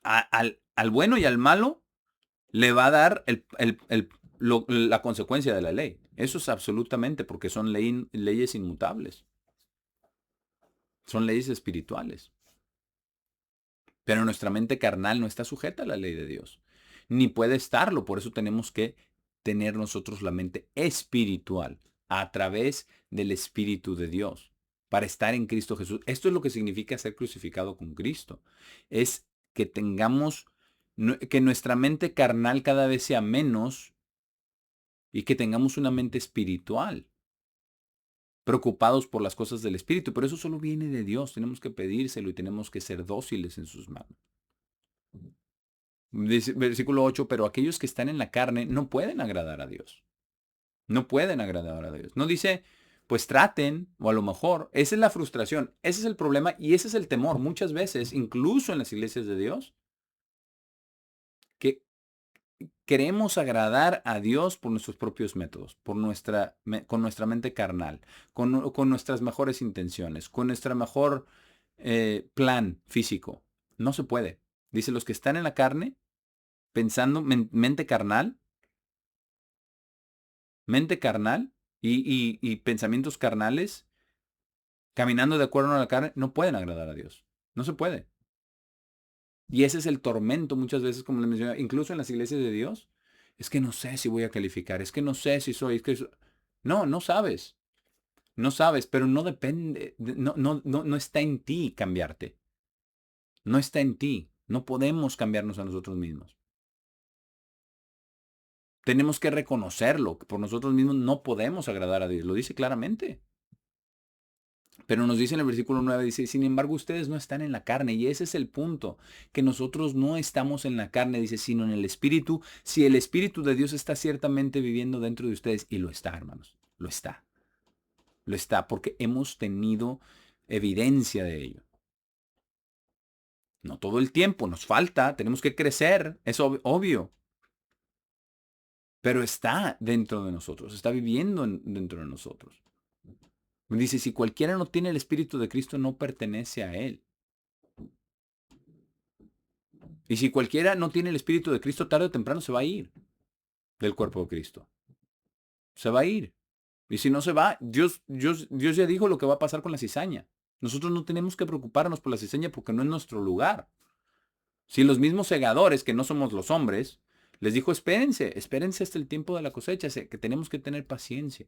al bueno y al malo le va a dar la consecuencia de la ley. Eso es absolutamente porque son leyes inmutables. Son leyes espirituales. Pero nuestra mente carnal no está sujeta a la ley de Dios. Ni puede estarlo. Por eso tenemos que tener nosotros la mente espiritual a través del Espíritu de Dios para estar en Cristo Jesús. Esto es lo que significa ser crucificado con Cristo. Es que tengamos, que nuestra mente carnal cada vez sea menos y que tengamos una mente espiritual, preocupados por las cosas del Espíritu. Pero eso solo viene de Dios. Tenemos que pedírselo y tenemos que ser dóciles en sus manos. Dice, versículo 8, pero aquellos que están en la carne no pueden agradar a Dios. No pueden agradar a Dios. No dice, pues traten, o a lo mejor, esa es la frustración, ese es el problema y ese es el temor. Muchas veces, incluso en las iglesias de Dios, que queremos agradar a Dios por nuestros propios métodos, con nuestra mente carnal, con nuestras mejores intenciones, con nuestra mejor plan físico. No se puede. Dice, los que están en la carne, pensando mente carnal, y pensamientos carnales, caminando de acuerdo a la carne, no pueden agradar a Dios. No se puede. Y ese es el tormento muchas veces, como les mencioné, incluso en las iglesias de Dios. Es que no sé si voy a calificar, es que no sé si soy, No, no sabes. No sabes, pero no depende, no está en ti cambiarte. No está en ti. No podemos cambiarnos a nosotros mismos. Tenemos que reconocerlo, que por nosotros mismos no podemos agradar a Dios. Lo dice claramente. Pero nos dice en el versículo 9, dice, sin embargo ustedes no están en la carne. Y ese es el punto, que nosotros no estamos en la carne, dice, sino en el Espíritu. Si el Espíritu de Dios está ciertamente viviendo dentro de ustedes, y lo está, hermanos, lo está, porque hemos tenido evidencia de ello. No todo el tiempo, nos falta, tenemos que crecer, es obvio. Pero está dentro de nosotros, está viviendo dentro de nosotros. Dice, si cualquiera no tiene el Espíritu de Cristo, no pertenece a Él. Y si cualquiera no tiene el Espíritu de Cristo, tarde o temprano se va a ir del cuerpo de Cristo. Se va a ir. Y si no se va, Dios ya dijo lo que va a pasar con la cizaña. Nosotros no tenemos que preocuparnos por la cizaña porque no es nuestro lugar. Si los mismos segadores, que no somos los hombres, les dijo, espérense hasta el tiempo de la cosecha, que tenemos que tener paciencia.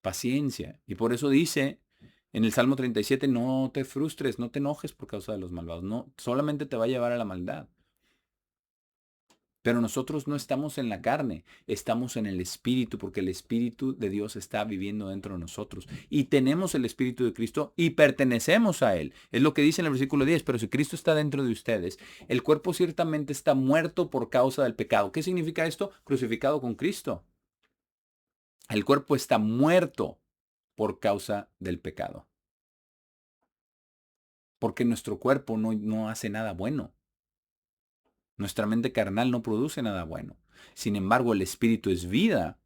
Paciencia. Y por eso dice en el Salmo 37, no te frustres, no te enojes por causa de los malvados. No, solamente te va a llevar a la maldad. Pero nosotros no estamos en la carne, estamos en el Espíritu, porque el Espíritu de Dios está viviendo dentro de nosotros. Y tenemos el Espíritu de Cristo y pertenecemos a Él. Es lo que dice en el versículo 10, pero si Cristo está dentro de ustedes, el cuerpo ciertamente está muerto por causa del pecado. ¿Qué significa esto? Crucificado con Cristo. El cuerpo está muerto por causa del pecado. Porque nuestro cuerpo no hace nada bueno. Nuestra mente carnal no produce nada bueno. Sin embargo, el Espíritu es vida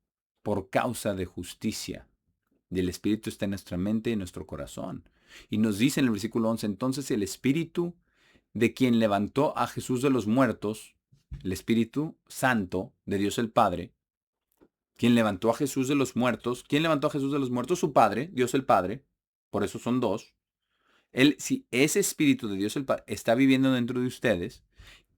por causa de justicia. Y el Espíritu está en nuestra mente y en nuestro corazón. Y nos dice en el versículo 11, entonces el Espíritu de quien levantó a Jesús de los muertos, el Espíritu Santo de Dios el Padre, quien levantó a Jesús de los muertos, ¿quién levantó a Jesús de los muertos? Su Padre, Dios el Padre, por eso son dos. Si ese Espíritu de Dios el Padre está viviendo dentro de ustedes,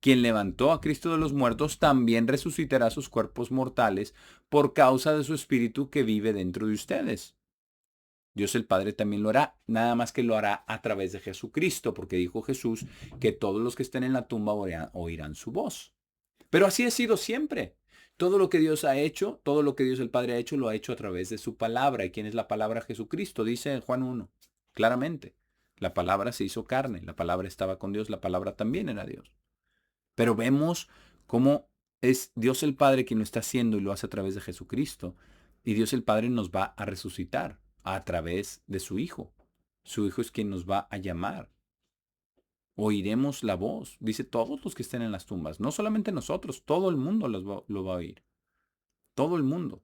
quien levantó a Cristo de los muertos también resucitará sus cuerpos mortales por causa de su Espíritu que vive dentro de ustedes. Dios el Padre también lo hará, nada más que lo hará a través de Jesucristo, porque dijo Jesús que todos los que estén en la tumba oirán su voz. Pero así ha sido siempre. Todo lo que Dios ha hecho, todo lo que Dios el Padre ha hecho, lo ha hecho a través de su palabra. ¿Y quién es la palabra? Jesucristo, dice en Juan 1, claramente. La palabra se hizo carne, la palabra estaba con Dios, la palabra también era Dios. Pero vemos cómo es Dios el Padre quien lo está haciendo y lo hace a través de Jesucristo. Y Dios el Padre nos va a resucitar a través de su Hijo. Su Hijo es quien nos va a llamar. Oiremos la voz, dice todos los que estén en las tumbas. No solamente nosotros, todo el mundo lo va a oír. Todo el mundo.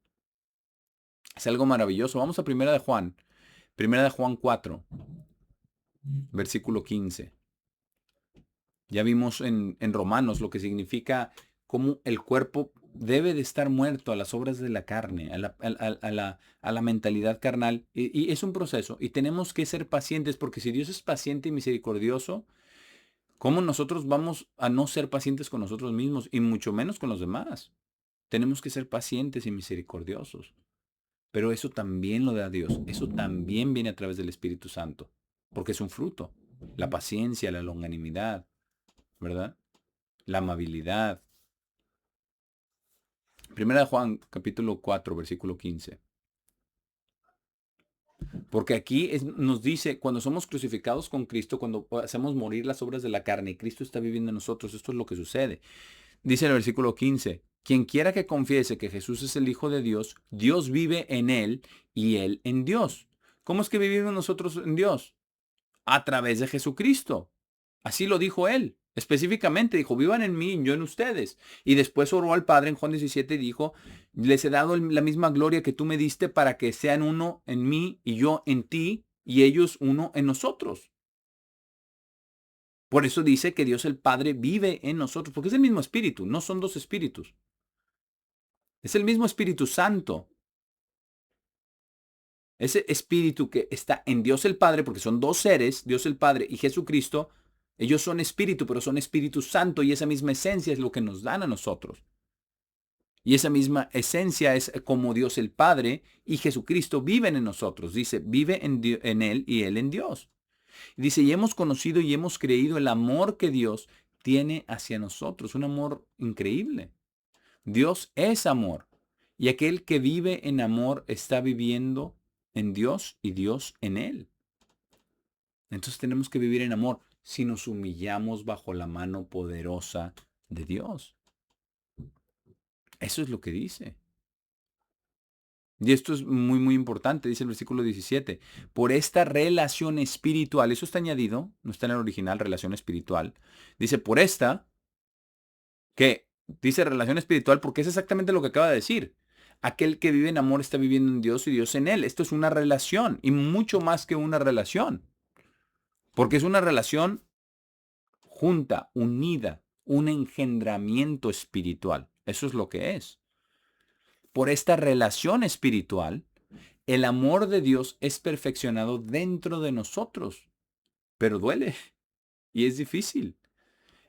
Es algo maravilloso. Vamos a Primera de Juan 4, versículo 15. Ya vimos en Romanos lo que significa cómo el cuerpo debe de estar muerto a las obras de la carne, a la mentalidad carnal. Y es un proceso. Y tenemos que ser pacientes, porque si Dios es paciente y misericordioso, ¿cómo nosotros vamos a no ser pacientes con nosotros mismos y mucho menos con los demás? Tenemos que ser pacientes y misericordiosos. Pero eso también lo da Dios. Eso también viene a través del Espíritu Santo, porque es un fruto. La paciencia, la longanimidad, ¿verdad? La amabilidad. Primera de Juan, capítulo 4, versículo 15. Porque aquí nos dice, cuando somos crucificados con Cristo, cuando hacemos morir las obras de la carne y Cristo está viviendo en nosotros, esto es lo que sucede. Dice en el versículo 15, quien quiera que confiese que Jesús es el Hijo de Dios, Dios vive en él y él en Dios. ¿Cómo es que vivimos nosotros en Dios? A través de Jesucristo. Así lo dijo él. Específicamente dijo, vivan en mí y yo en ustedes. Y después oró al Padre en Juan 17 y dijo, les he dado la misma gloria que tú me diste para que sean uno en mí y yo en ti y ellos uno en nosotros. Por eso dice que Dios el Padre vive en nosotros, porque es el mismo espíritu, no son dos espíritus. Es el mismo Espíritu Santo. Ese espíritu que está en Dios el Padre, porque son dos seres, Dios el Padre y Jesucristo, ellos son espíritu, pero son Espíritu Santo y esa misma esencia es lo que nos dan a nosotros. Y esa misma esencia es como Dios el Padre y Jesucristo viven en nosotros. Dice, vive en Él y Él en Dios. Dice, y hemos conocido y hemos creído el amor que Dios tiene hacia nosotros, un amor increíble. Dios es amor. Y aquel que vive en amor está viviendo en Dios y Dios en él. Entonces tenemos que vivir en amor si nos humillamos bajo la mano poderosa de Dios. Eso es lo que dice. Y esto es muy, muy importante, dice el versículo 17. Por esta relación espiritual, eso está añadido, no está en el original, relación espiritual. Dice, por esta, que dice relación espiritual porque es exactamente lo que acaba de decir. Aquel que vive en amor está viviendo en Dios y Dios en él. Esto es una relación y mucho más que una relación. Porque es una relación junta, unida, un engendramiento espiritual. Eso es lo que es. Por esta relación espiritual, el amor de Dios es perfeccionado dentro de nosotros. Pero duele y es difícil.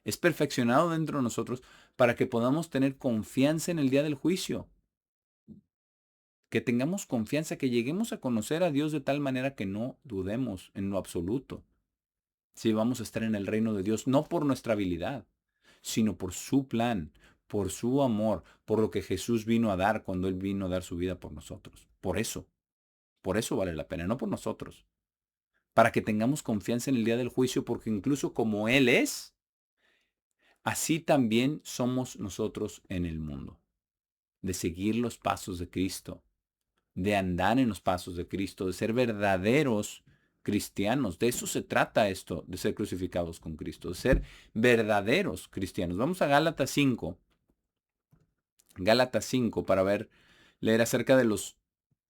Es perfeccionado dentro de nosotros para que podamos tener confianza en el día del juicio. Que tengamos confianza, que lleguemos a conocer a Dios de tal manera que no dudemos en lo absoluto. Si vamos a estar en el reino de Dios, no por nuestra habilidad, sino por su plan, por su amor, por lo que Jesús vino a dar cuando Él vino a dar su vida por nosotros. Por eso vale la pena, no por nosotros. Para que tengamos confianza en el día del juicio, porque incluso como Él es, así también somos nosotros en el mundo. De seguir los pasos de Cristo, de andar en los pasos de Cristo, de ser verdaderos cristianos. De eso se trata esto, de ser crucificados con Cristo, de ser verdaderos cristianos. Vamos a Gálatas 5 para leer acerca de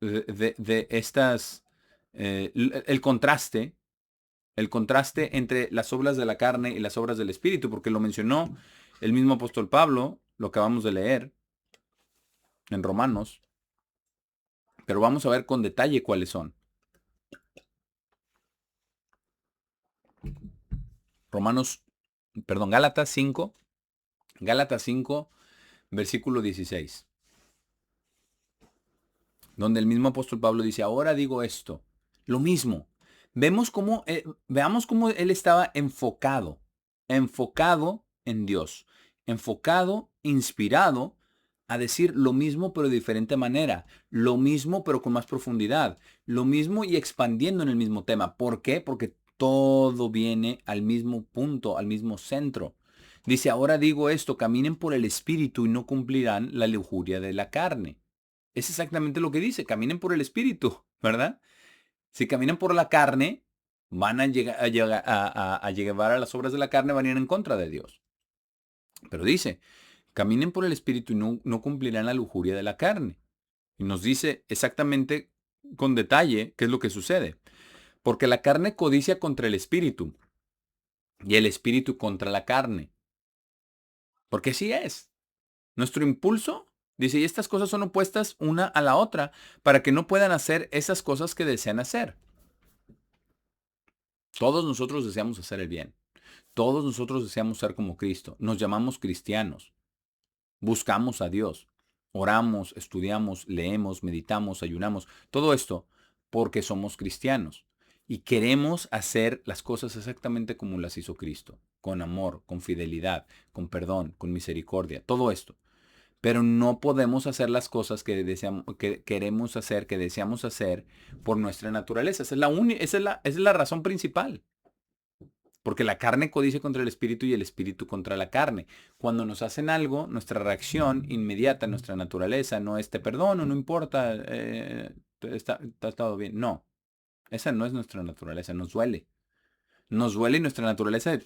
de estas, el contraste entre las obras de la carne y las obras del Espíritu, porque lo mencionó el mismo apóstol Pablo, lo acabamos de leer en Romanos, pero vamos a ver con detalle cuáles son. Gálatas 5, versículo 16, donde el mismo apóstol Pablo dice, ahora digo esto, lo mismo. Veamos cómo él estaba enfocado en Dios, enfocado, inspirado a decir lo mismo pero de diferente manera, lo mismo pero con más profundidad, lo mismo y expandiendo en el mismo tema. ¿Por qué? Porque todo viene al mismo punto, al mismo centro. Dice, ahora digo esto, caminen por el Espíritu y no cumplirán la lujuria de la carne. Es exactamente lo que dice, caminen por el Espíritu, ¿verdad? Si caminan por la carne, van a llevar a las obras de la carne, van a ir en contra de Dios. Pero dice, caminen por el Espíritu y no cumplirán la lujuria de la carne. Y nos dice exactamente con detalle qué es lo que sucede. Porque la carne codicia contra el Espíritu y el Espíritu contra la carne. Porque así es. Nuestro impulso, dice, y estas cosas son opuestas una a la otra para que no puedan hacer esas cosas que desean hacer. Todos nosotros deseamos hacer el bien. Todos nosotros deseamos ser como Cristo. Nos llamamos cristianos. Buscamos a Dios. Oramos, estudiamos, leemos, meditamos, ayunamos. Todo esto porque somos cristianos. Y queremos hacer las cosas exactamente como las hizo Cristo. Con amor, con fidelidad, con perdón, con misericordia. Todo esto. Pero no podemos hacer las cosas que deseamos, que queremos hacer, que deseamos hacer por nuestra naturaleza. Esa es la razón principal. Porque la carne codicia contra el espíritu y el espíritu contra la carne. Cuando nos hacen algo, nuestra reacción inmediata, nuestra naturaleza, no es te perdono, no importa, está todo bien. No, esa no es nuestra naturaleza, nos duele. Nos duele y nuestra naturaleza es,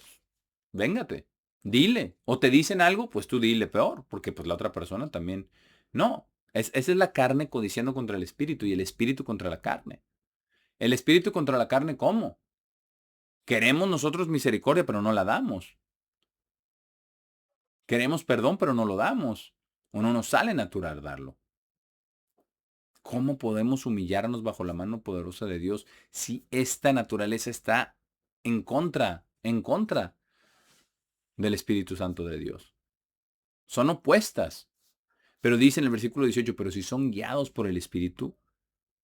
véngate, dile. O te dicen algo, pues tú dile peor, porque pues la otra persona también. No, esa es la carne codiciando contra el espíritu y el espíritu contra la carne. El espíritu contra la carne, ¿cómo? Queremos nosotros misericordia, pero no la damos. Queremos perdón, pero no lo damos. O no nos sale natural darlo. ¿Cómo podemos humillarnos bajo la mano poderosa de Dios si esta naturaleza está en contra del Espíritu Santo de Dios? Son opuestas. Pero dice en el versículo 18, pero si son guiados por el Espíritu,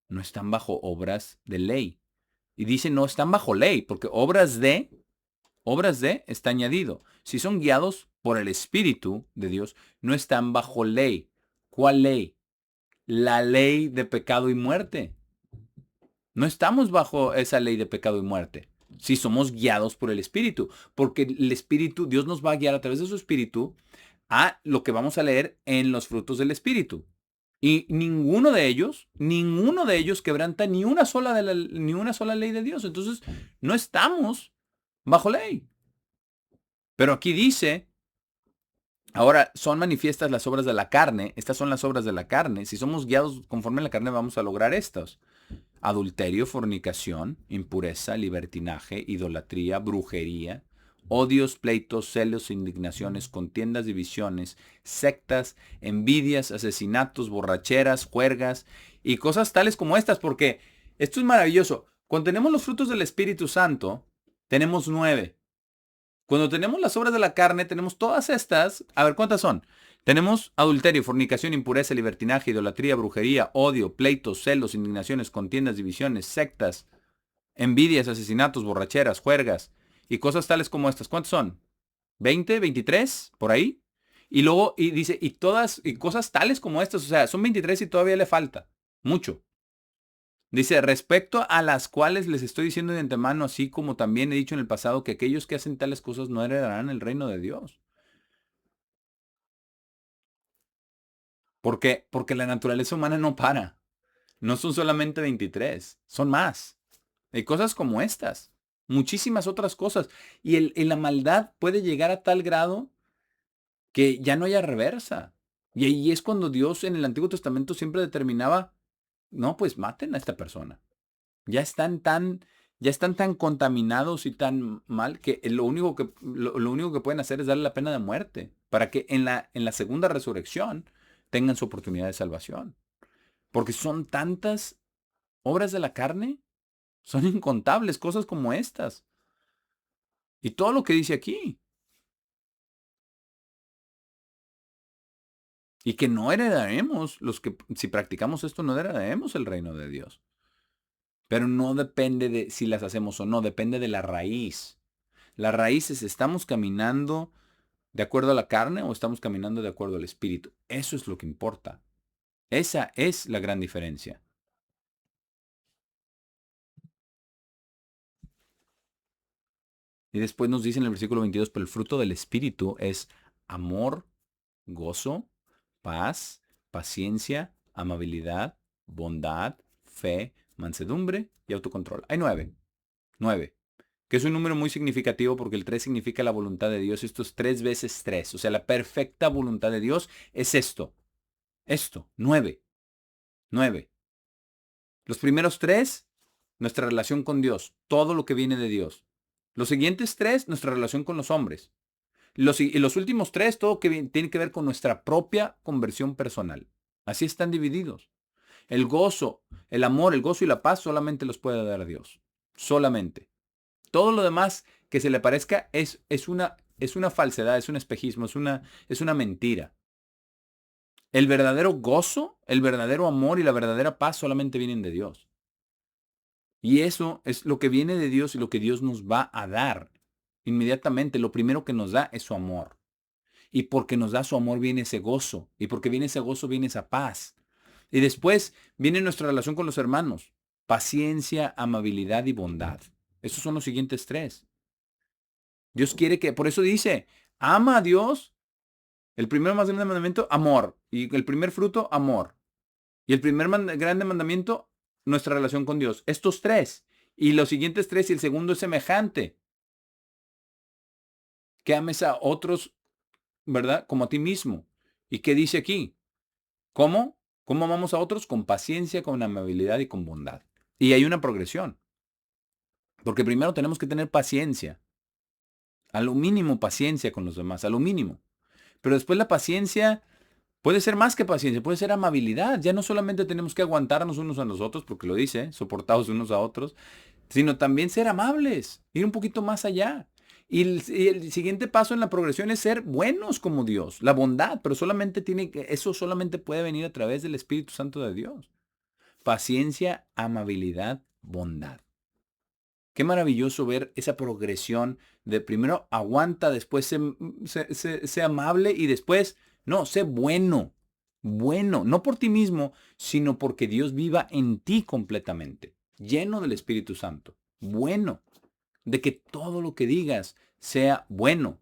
no están bajo obras de ley. Y dice, no están bajo ley, porque obras de está añadido. Si son guiados por el Espíritu de Dios, no están bajo ley. ¿Cuál ley? La ley de pecado y muerte. No estamos bajo esa ley de pecado y muerte. Si somos guiados por el Espíritu, porque el Espíritu, Dios nos va a guiar a través de su Espíritu a lo que vamos a leer en los frutos del Espíritu. Y ninguno de ellos quebranta ni una sola ley de Dios. Entonces, no estamos bajo ley. Pero aquí dice, ahora son manifiestas las obras de la carne. Estas son las obras de la carne. Si somos guiados conforme a la carne, vamos a lograr estas: adulterio, fornicación, impureza, libertinaje, idolatría, brujería, odios, pleitos, celos, indignaciones, contiendas, divisiones, sectas, envidias, asesinatos, borracheras, juergas y cosas tales como estas, porque esto es maravilloso. Cuando tenemos los frutos del Espíritu Santo, tenemos 9. Cuando tenemos las obras de la carne, tenemos todas estas. A ver, ¿cuántas son? Tenemos adulterio, fornicación, impureza, libertinaje, idolatría, brujería, odio, pleitos, celos, indignaciones, contiendas, divisiones, sectas, envidias, asesinatos, borracheras, juergas y cosas tales como estas. ¿Cuántas son? ¿20, 23? ¿Por ahí? Y luego, y dice, y todas, y cosas tales como estas. O sea, son 23 y todavía le falta mucho. Dice, respecto a las cuales les estoy diciendo de antemano, así como también he dicho en el pasado, que aquellos que hacen tales cosas no heredarán el reino de Dios. ¿Por qué? Porque la naturaleza humana no para. No son solamente 23, son más. Hay cosas como estas, muchísimas otras cosas. Y la maldad puede llegar a tal grado que ya no haya reversa. Y ahí es cuando Dios en el Antiguo Testamento siempre determinaba, no, pues maten a esta persona. Ya están tan, ya están tan contaminados y tan mal que lo único que pueden hacer es darle la pena de muerte para que en la segunda resurrección tengan su oportunidad de salvación. Porque son tantas obras de la carne, son incontables cosas como estas. Y todo lo que dice aquí. Y que no heredaremos, los que si practicamos esto no heredaremos el reino de Dios. Pero no depende de si las hacemos o no, depende de la raíz. La raíz es, ¿estamos caminando de acuerdo a la carne o estamos caminando de acuerdo al espíritu? Eso es lo que importa. Esa es la gran diferencia. Y después nos dice en el versículo 22, pero el fruto del espíritu es amor, gozo, paz, paciencia, amabilidad, bondad, fe, mansedumbre y autocontrol. Hay 9. 9. Que es un número muy significativo porque el 3 significa la voluntad de Dios. Esto es 3 veces 3. O sea, la perfecta voluntad de Dios es esto. Esto. 9. 9. Los primeros 3, nuestra relación con Dios. Todo lo que viene de Dios. Los siguientes 3, nuestra relación con los hombres. Y los últimos 3, todo que tiene que ver con nuestra propia conversión personal. Así están divididos. El gozo, el amor, el gozo y la paz solamente los puede dar Dios. Solamente. Todo lo demás que se le parezca es una falsedad, es un espejismo, es una mentira. El verdadero gozo, el verdadero amor y la verdadera paz solamente vienen de Dios. Y eso es lo que viene de Dios y lo que Dios nos va a dar. Inmediatamente, lo primero que nos da es su amor. Y porque nos da su amor viene ese gozo. Y porque viene ese gozo viene esa paz. Y después viene nuestra relación con los hermanos. Paciencia, amabilidad y bondad. Esos son los siguientes tres. Dios quiere que, por eso dice, ama a Dios. El primer más grande mandamiento, amor. Y el primer fruto, amor. Y el primer grande mandamiento, nuestra relación con Dios. Estos tres. Y los siguientes tres, y el segundo es semejante. Que ames a otros, ¿verdad? Como a ti mismo. ¿Y qué dice aquí? ¿Cómo? ¿Cómo amamos a otros? Con paciencia, con amabilidad y con bondad. Y hay una progresión. Porque primero tenemos que tener paciencia. A lo mínimo paciencia con los demás, a lo mínimo. Pero después la paciencia puede ser más que paciencia, puede ser amabilidad. Ya no solamente tenemos que aguantarnos unos a nosotros, porque lo dice, soportados unos a otros, sino también ser amables, ir un poquito más allá. Y el siguiente paso en la progresión es ser buenos como Dios, la bondad, pero eso solamente puede venir a través del Espíritu Santo de Dios. Paciencia, amabilidad, bondad. Qué maravilloso ver esa progresión de primero aguanta, después sé amable y después, no, sé bueno. Bueno, no por ti mismo, sino porque Dios viva en ti completamente, lleno del Espíritu Santo. Bueno, de que todo lo que digas sea bueno.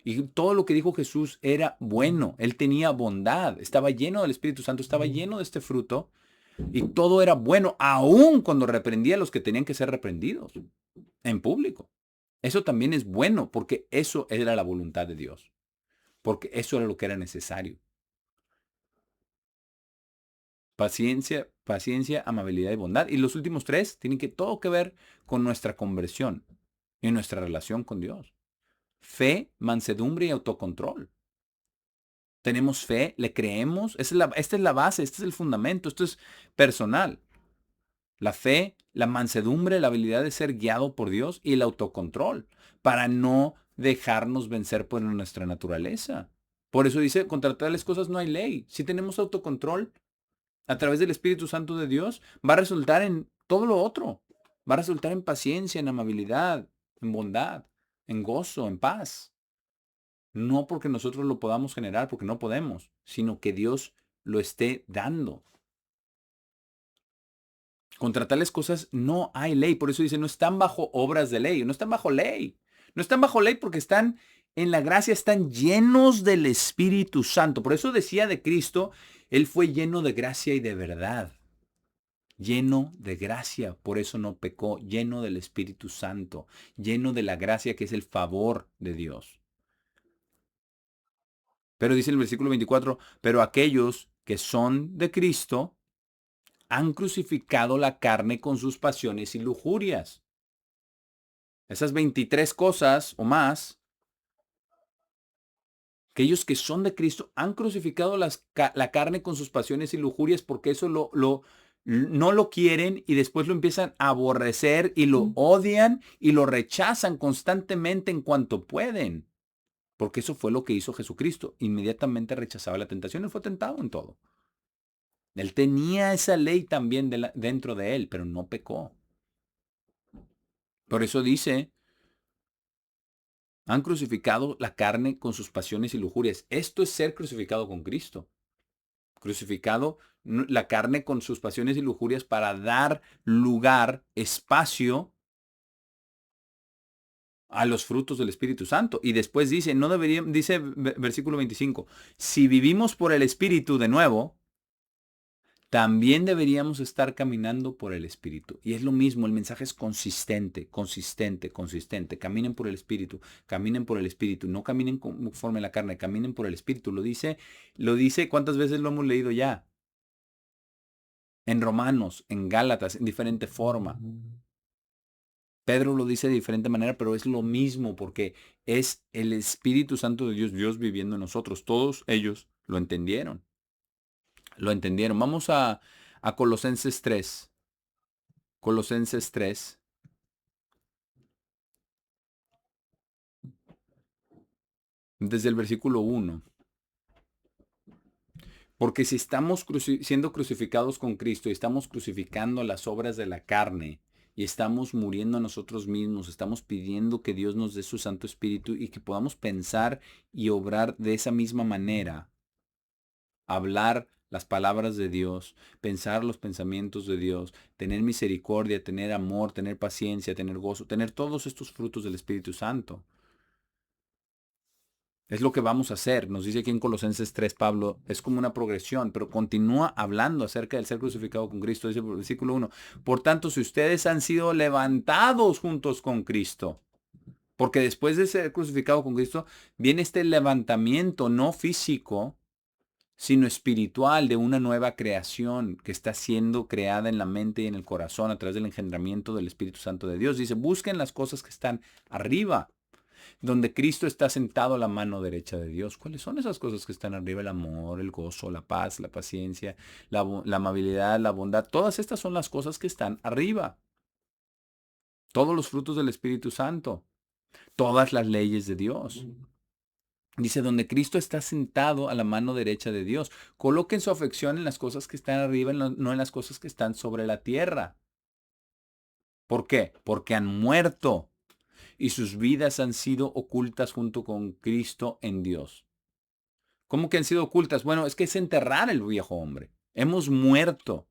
Y todo lo que dijo Jesús era bueno. Él tenía bondad, estaba lleno del Espíritu Santo, estaba lleno de este fruto. Y todo era bueno, aun cuando reprendía a los que tenían que ser reprendidos en público. Eso también es bueno porque eso era la voluntad de Dios, porque eso era lo que era necesario. Paciencia, paciencia, amabilidad y bondad. Y los últimos tres tienen que todo que ver con nuestra conversión y nuestra relación con Dios. Fe, mansedumbre y autocontrol. Tenemos fe, le creemos. Esta es la base, este es el fundamento, esto es personal. La fe, la mansedumbre, la habilidad de ser guiado por Dios y el autocontrol para no dejarnos vencer por nuestra naturaleza. Por eso dice, contra tales cosas no hay ley. Si tenemos autocontrol a través del Espíritu Santo de Dios, va a resultar en todo lo otro. Va a resultar en paciencia, en amabilidad, en bondad, en gozo, en paz. No porque nosotros lo podamos generar, porque no podemos, sino que Dios lo esté dando. Contra tales cosas no hay ley. Por eso dice, no están bajo obras de ley, no están bajo ley. No están bajo ley porque están en la gracia, están llenos del Espíritu Santo. Por eso decía de Cristo, Él fue lleno de gracia y de verdad. Lleno de gracia, por eso no pecó, lleno del Espíritu Santo, lleno de la gracia que es el favor de Dios. Pero dice el versículo 24, pero aquellos que son de Cristo han crucificado la carne con sus pasiones y lujurias. Esas 23 cosas o más, aquellos que son de Cristo han crucificado la carne con sus pasiones y lujurias porque eso no lo quieren y después lo empiezan a aborrecer y lo odian y lo rechazan constantemente en cuanto pueden. Porque eso fue lo que hizo Jesucristo. Inmediatamente rechazaba la tentación. Él fue tentado en todo. Él tenía esa ley también dentro de él, pero no pecó. Por eso dice, han crucificado la carne con sus pasiones y lujurias. Esto es ser crucificado con Cristo. Crucificado la carne con sus pasiones y lujurias para dar lugar, espacio a los frutos del Espíritu Santo. Y después dice, no debería, dice versículo 25, si vivimos por el Espíritu de nuevo, también deberíamos estar caminando por el Espíritu. Y es lo mismo, el mensaje es consistente, consistente, consistente. Caminen por el Espíritu, caminen por el Espíritu. No caminen conforme a la carne, caminen por el Espíritu. Lo dice, ¿cuántas veces lo hemos leído ya? En Romanos, en Gálatas, en diferente forma. Pedro lo dice de diferente manera, pero es lo mismo porque es el Espíritu Santo de Dios, Dios viviendo en nosotros. Todos ellos lo entendieron. Lo entendieron. Vamos a Colosenses 3. Colosenses 3. Desde el versículo 1. Porque si estamos siendo crucificados con Cristo y estamos crucificando las obras de la carne, y estamos muriendo a nosotros mismos, estamos pidiendo que Dios nos dé su Santo Espíritu y que podamos pensar y obrar de esa misma manera, hablar las palabras de Dios, pensar los pensamientos de Dios, tener misericordia, tener amor, tener paciencia, tener gozo, tener todos estos frutos del Espíritu Santo. Es lo que vamos a hacer. Nos dice aquí en Colosenses 3, Pablo, es como una progresión, pero continúa hablando acerca del ser crucificado con Cristo. Dice el versículo 1, por tanto, si ustedes han sido levantados juntos con Cristo, porque después de ser crucificado con Cristo, viene este levantamiento no físico, sino espiritual de una nueva creación que está siendo creada en la mente y en el corazón a través del engendramiento del Espíritu Santo de Dios. Dice, busquen las cosas que están arriba, donde Cristo está sentado a la mano derecha de Dios. ¿Cuáles son esas cosas que están arriba? El amor, el gozo, la paz, la paciencia, la amabilidad, la bondad. Todas estas son las cosas que están arriba. Todos los frutos del Espíritu Santo. Todas las leyes de Dios. Dice, donde Cristo está sentado a la mano derecha de Dios. Coloquen su afección en las cosas que están arriba, no en las cosas que están sobre la tierra. ¿Por qué? Porque han muerto y sus vidas han sido ocultas junto con Cristo en Dios. ¿Cómo que han sido ocultas? Bueno, es que es enterrar el viejo hombre. Hemos muerto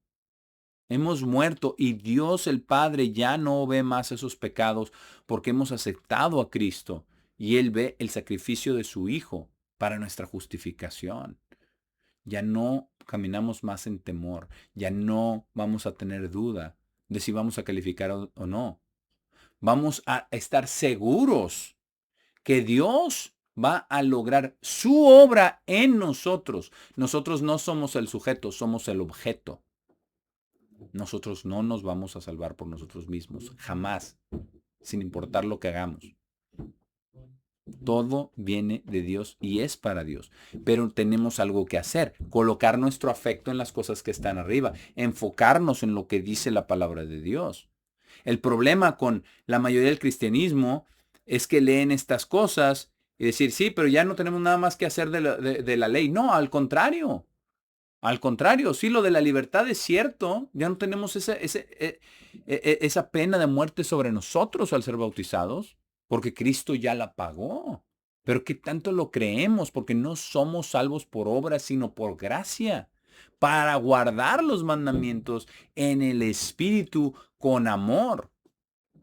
y Dios el Padre ya no ve más esos pecados porque hemos aceptado a Cristo y Él ve el sacrificio de su Hijo para nuestra justificación. Ya no caminamos más en temor, ya no vamos a tener duda de si vamos a calificar o no. Vamos a estar seguros que Dios va a lograr su obra en nosotros. Nosotros no somos el sujeto, somos el objeto. Nosotros no nos vamos a salvar por nosotros mismos, jamás, sin importar lo que hagamos. Todo viene de Dios y es para Dios. Pero tenemos algo que hacer, colocar nuestro afecto en las cosas que están arriba, enfocarnos en lo que dice la palabra de Dios. El problema con la mayoría del cristianismo es que leen estas cosas y decir, sí, pero ya no tenemos nada más que hacer de la ley. No, al contrario. Al contrario, sí, lo de la libertad es cierto. Ya no tenemos esa pena de muerte sobre nosotros al ser bautizados, porque Cristo ya la pagó. Pero ¿qué tanto lo creemos? Porque no somos salvos por obra, sino por gracia, para guardar los mandamientos en el Espíritu con amor.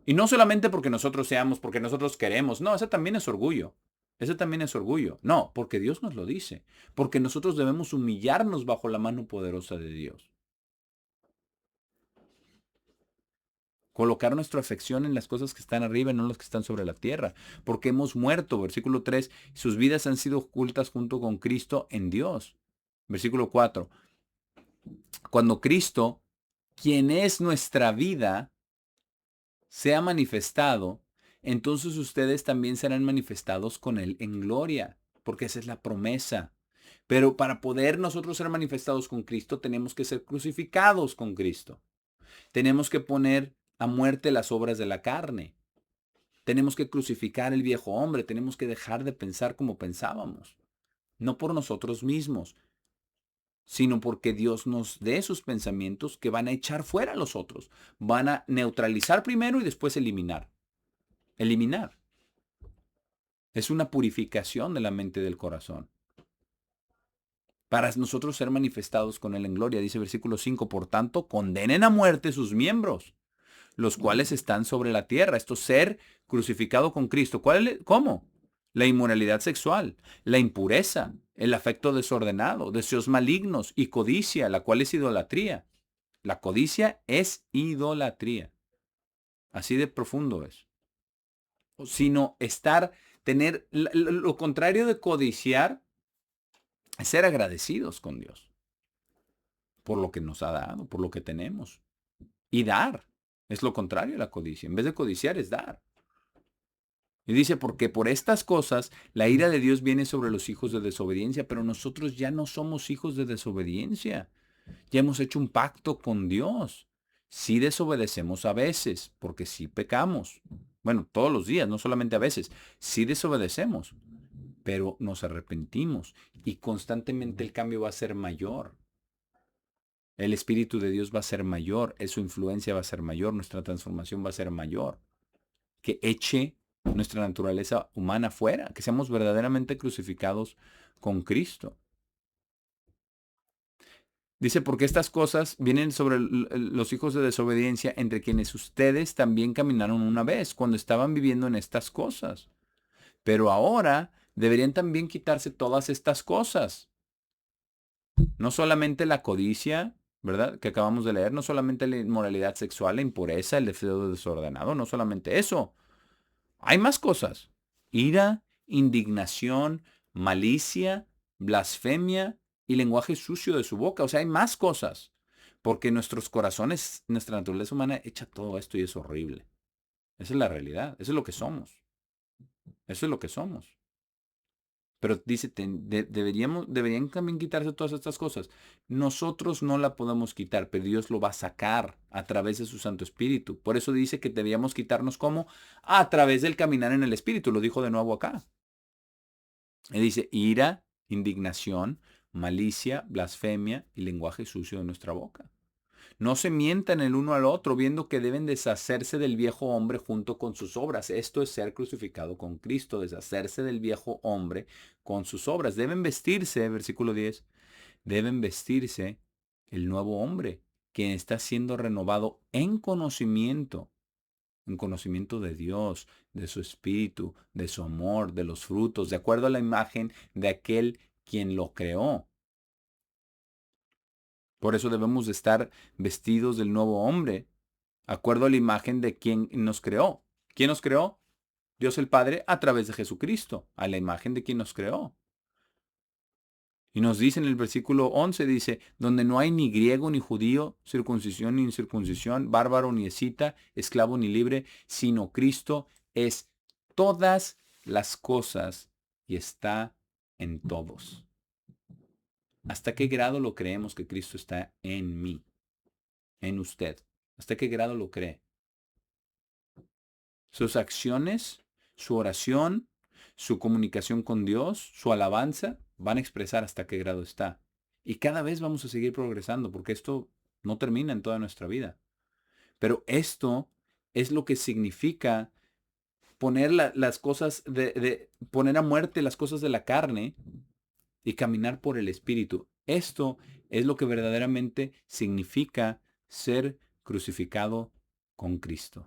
Y no solamente porque nosotros seamos, porque nosotros queremos. No, ese también es orgullo. Ese también es orgullo. No, porque Dios nos lo dice. Porque nosotros debemos humillarnos bajo la mano poderosa de Dios. Colocar nuestra afección en las cosas que están arriba y no en las que están sobre la tierra. Porque hemos muerto. Versículo 3. Sus vidas han sido ocultas junto con Cristo en Dios. Versículo 4. Cuando Cristo, quien es nuestra vida, sea manifestado, entonces ustedes también serán manifestados con Él en gloria, porque esa es la promesa. Pero para poder nosotros ser manifestados con Cristo, tenemos que ser crucificados con Cristo. Tenemos que poner a muerte las obras de la carne. Tenemos que crucificar el viejo hombre. Tenemos que dejar de pensar como pensábamos. No por nosotros mismos, sino porque Dios nos dé sus pensamientos que van a echar fuera a los otros. Van a neutralizar primero y después eliminar. Eliminar. Es una purificación de la mente y del corazón. Para nosotros ser manifestados con Él en gloria, dice versículo 5, por tanto, condenen a muerte sus miembros, los cuales están sobre la tierra. Esto ser crucificado con Cristo. ¿Cómo? La inmoralidad sexual, la impureza, el afecto desordenado, deseos malignos y codicia, la cual es idolatría. La codicia es idolatría. Así de profundo es. Sino tener lo contrario de codiciar, es ser agradecidos con Dios por lo que nos ha dado, por lo que tenemos. Y dar es lo contrario de la codicia. En vez de codiciar es dar. Y dice, porque por estas cosas la ira de Dios viene sobre los hijos de desobediencia, pero nosotros ya no somos hijos de desobediencia. Ya hemos hecho un pacto con Dios. Sí desobedecemos a veces, porque sí pecamos. Bueno, todos los días, no solamente a veces. Sí desobedecemos, pero nos arrepentimos y constantemente el cambio va a ser mayor. El Espíritu de Dios va a ser mayor, su influencia va a ser mayor, nuestra transformación va a ser mayor. Que eche nuestra naturaleza humana fuera, que seamos verdaderamente crucificados con Cristo. Dice, porque estas cosas vienen sobre los hijos de desobediencia, entre quienes ustedes también caminaron una vez, cuando estaban viviendo en estas cosas. Pero ahora deberían también quitarse todas estas cosas. No solamente la codicia, ¿verdad? Que acabamos de leer, no solamente la inmoralidad sexual, la impureza, el deseo desordenado, no solamente eso. Hay más cosas. Ira, indignación, malicia, blasfemia y lenguaje sucio de su boca. O sea, hay más cosas. Porque nuestros corazones, nuestra naturaleza humana echa todo esto y es horrible. Esa es la realidad. Eso es lo que somos. Eso es lo que somos. Pero dice, deberían también quitarse todas estas cosas. Nosotros no la podemos quitar, pero Dios lo va a sacar a través de su Santo Espíritu. Por eso dice que debíamos quitarnos como a través del caminar en el Espíritu. Lo dijo de nuevo acá. Y dice, ira, indignación, malicia, blasfemia y lenguaje sucio de nuestra boca. No se mientan el uno al otro, viendo que deben deshacerse del viejo hombre junto con sus obras. Esto es ser crucificado con Cristo, deshacerse del viejo hombre con sus obras. Deben vestirse, versículo 10, deben vestirse el nuevo hombre, quien está siendo renovado en conocimiento de Dios, de su espíritu, de su amor, de los frutos, de acuerdo a la imagen de aquel quien lo creó. Por eso debemos de estar vestidos del nuevo hombre, acuerdo a la imagen de quien nos creó. ¿Quién nos creó? Dios el Padre a través de Jesucristo, a la imagen de quien nos creó. Y nos dice en el versículo 11, dice, donde no hay ni griego ni judío, circuncisión ni incircuncisión, bárbaro ni escita, esclavo ni libre, sino Cristo es todas las cosas y está en todos. ¿Hasta qué grado lo creemos que Cristo está en mí, en usted? ¿Hasta qué grado lo cree? Sus acciones, su oración, su comunicación con Dios, su alabanza, van a expresar hasta qué grado está. Y cada vez vamos a seguir progresando, porque esto no termina en toda nuestra vida. Pero esto es lo que significa poner las cosas poner a muerte las cosas de la carne y caminar por el Espíritu. Esto es lo que verdaderamente significa ser crucificado con Cristo.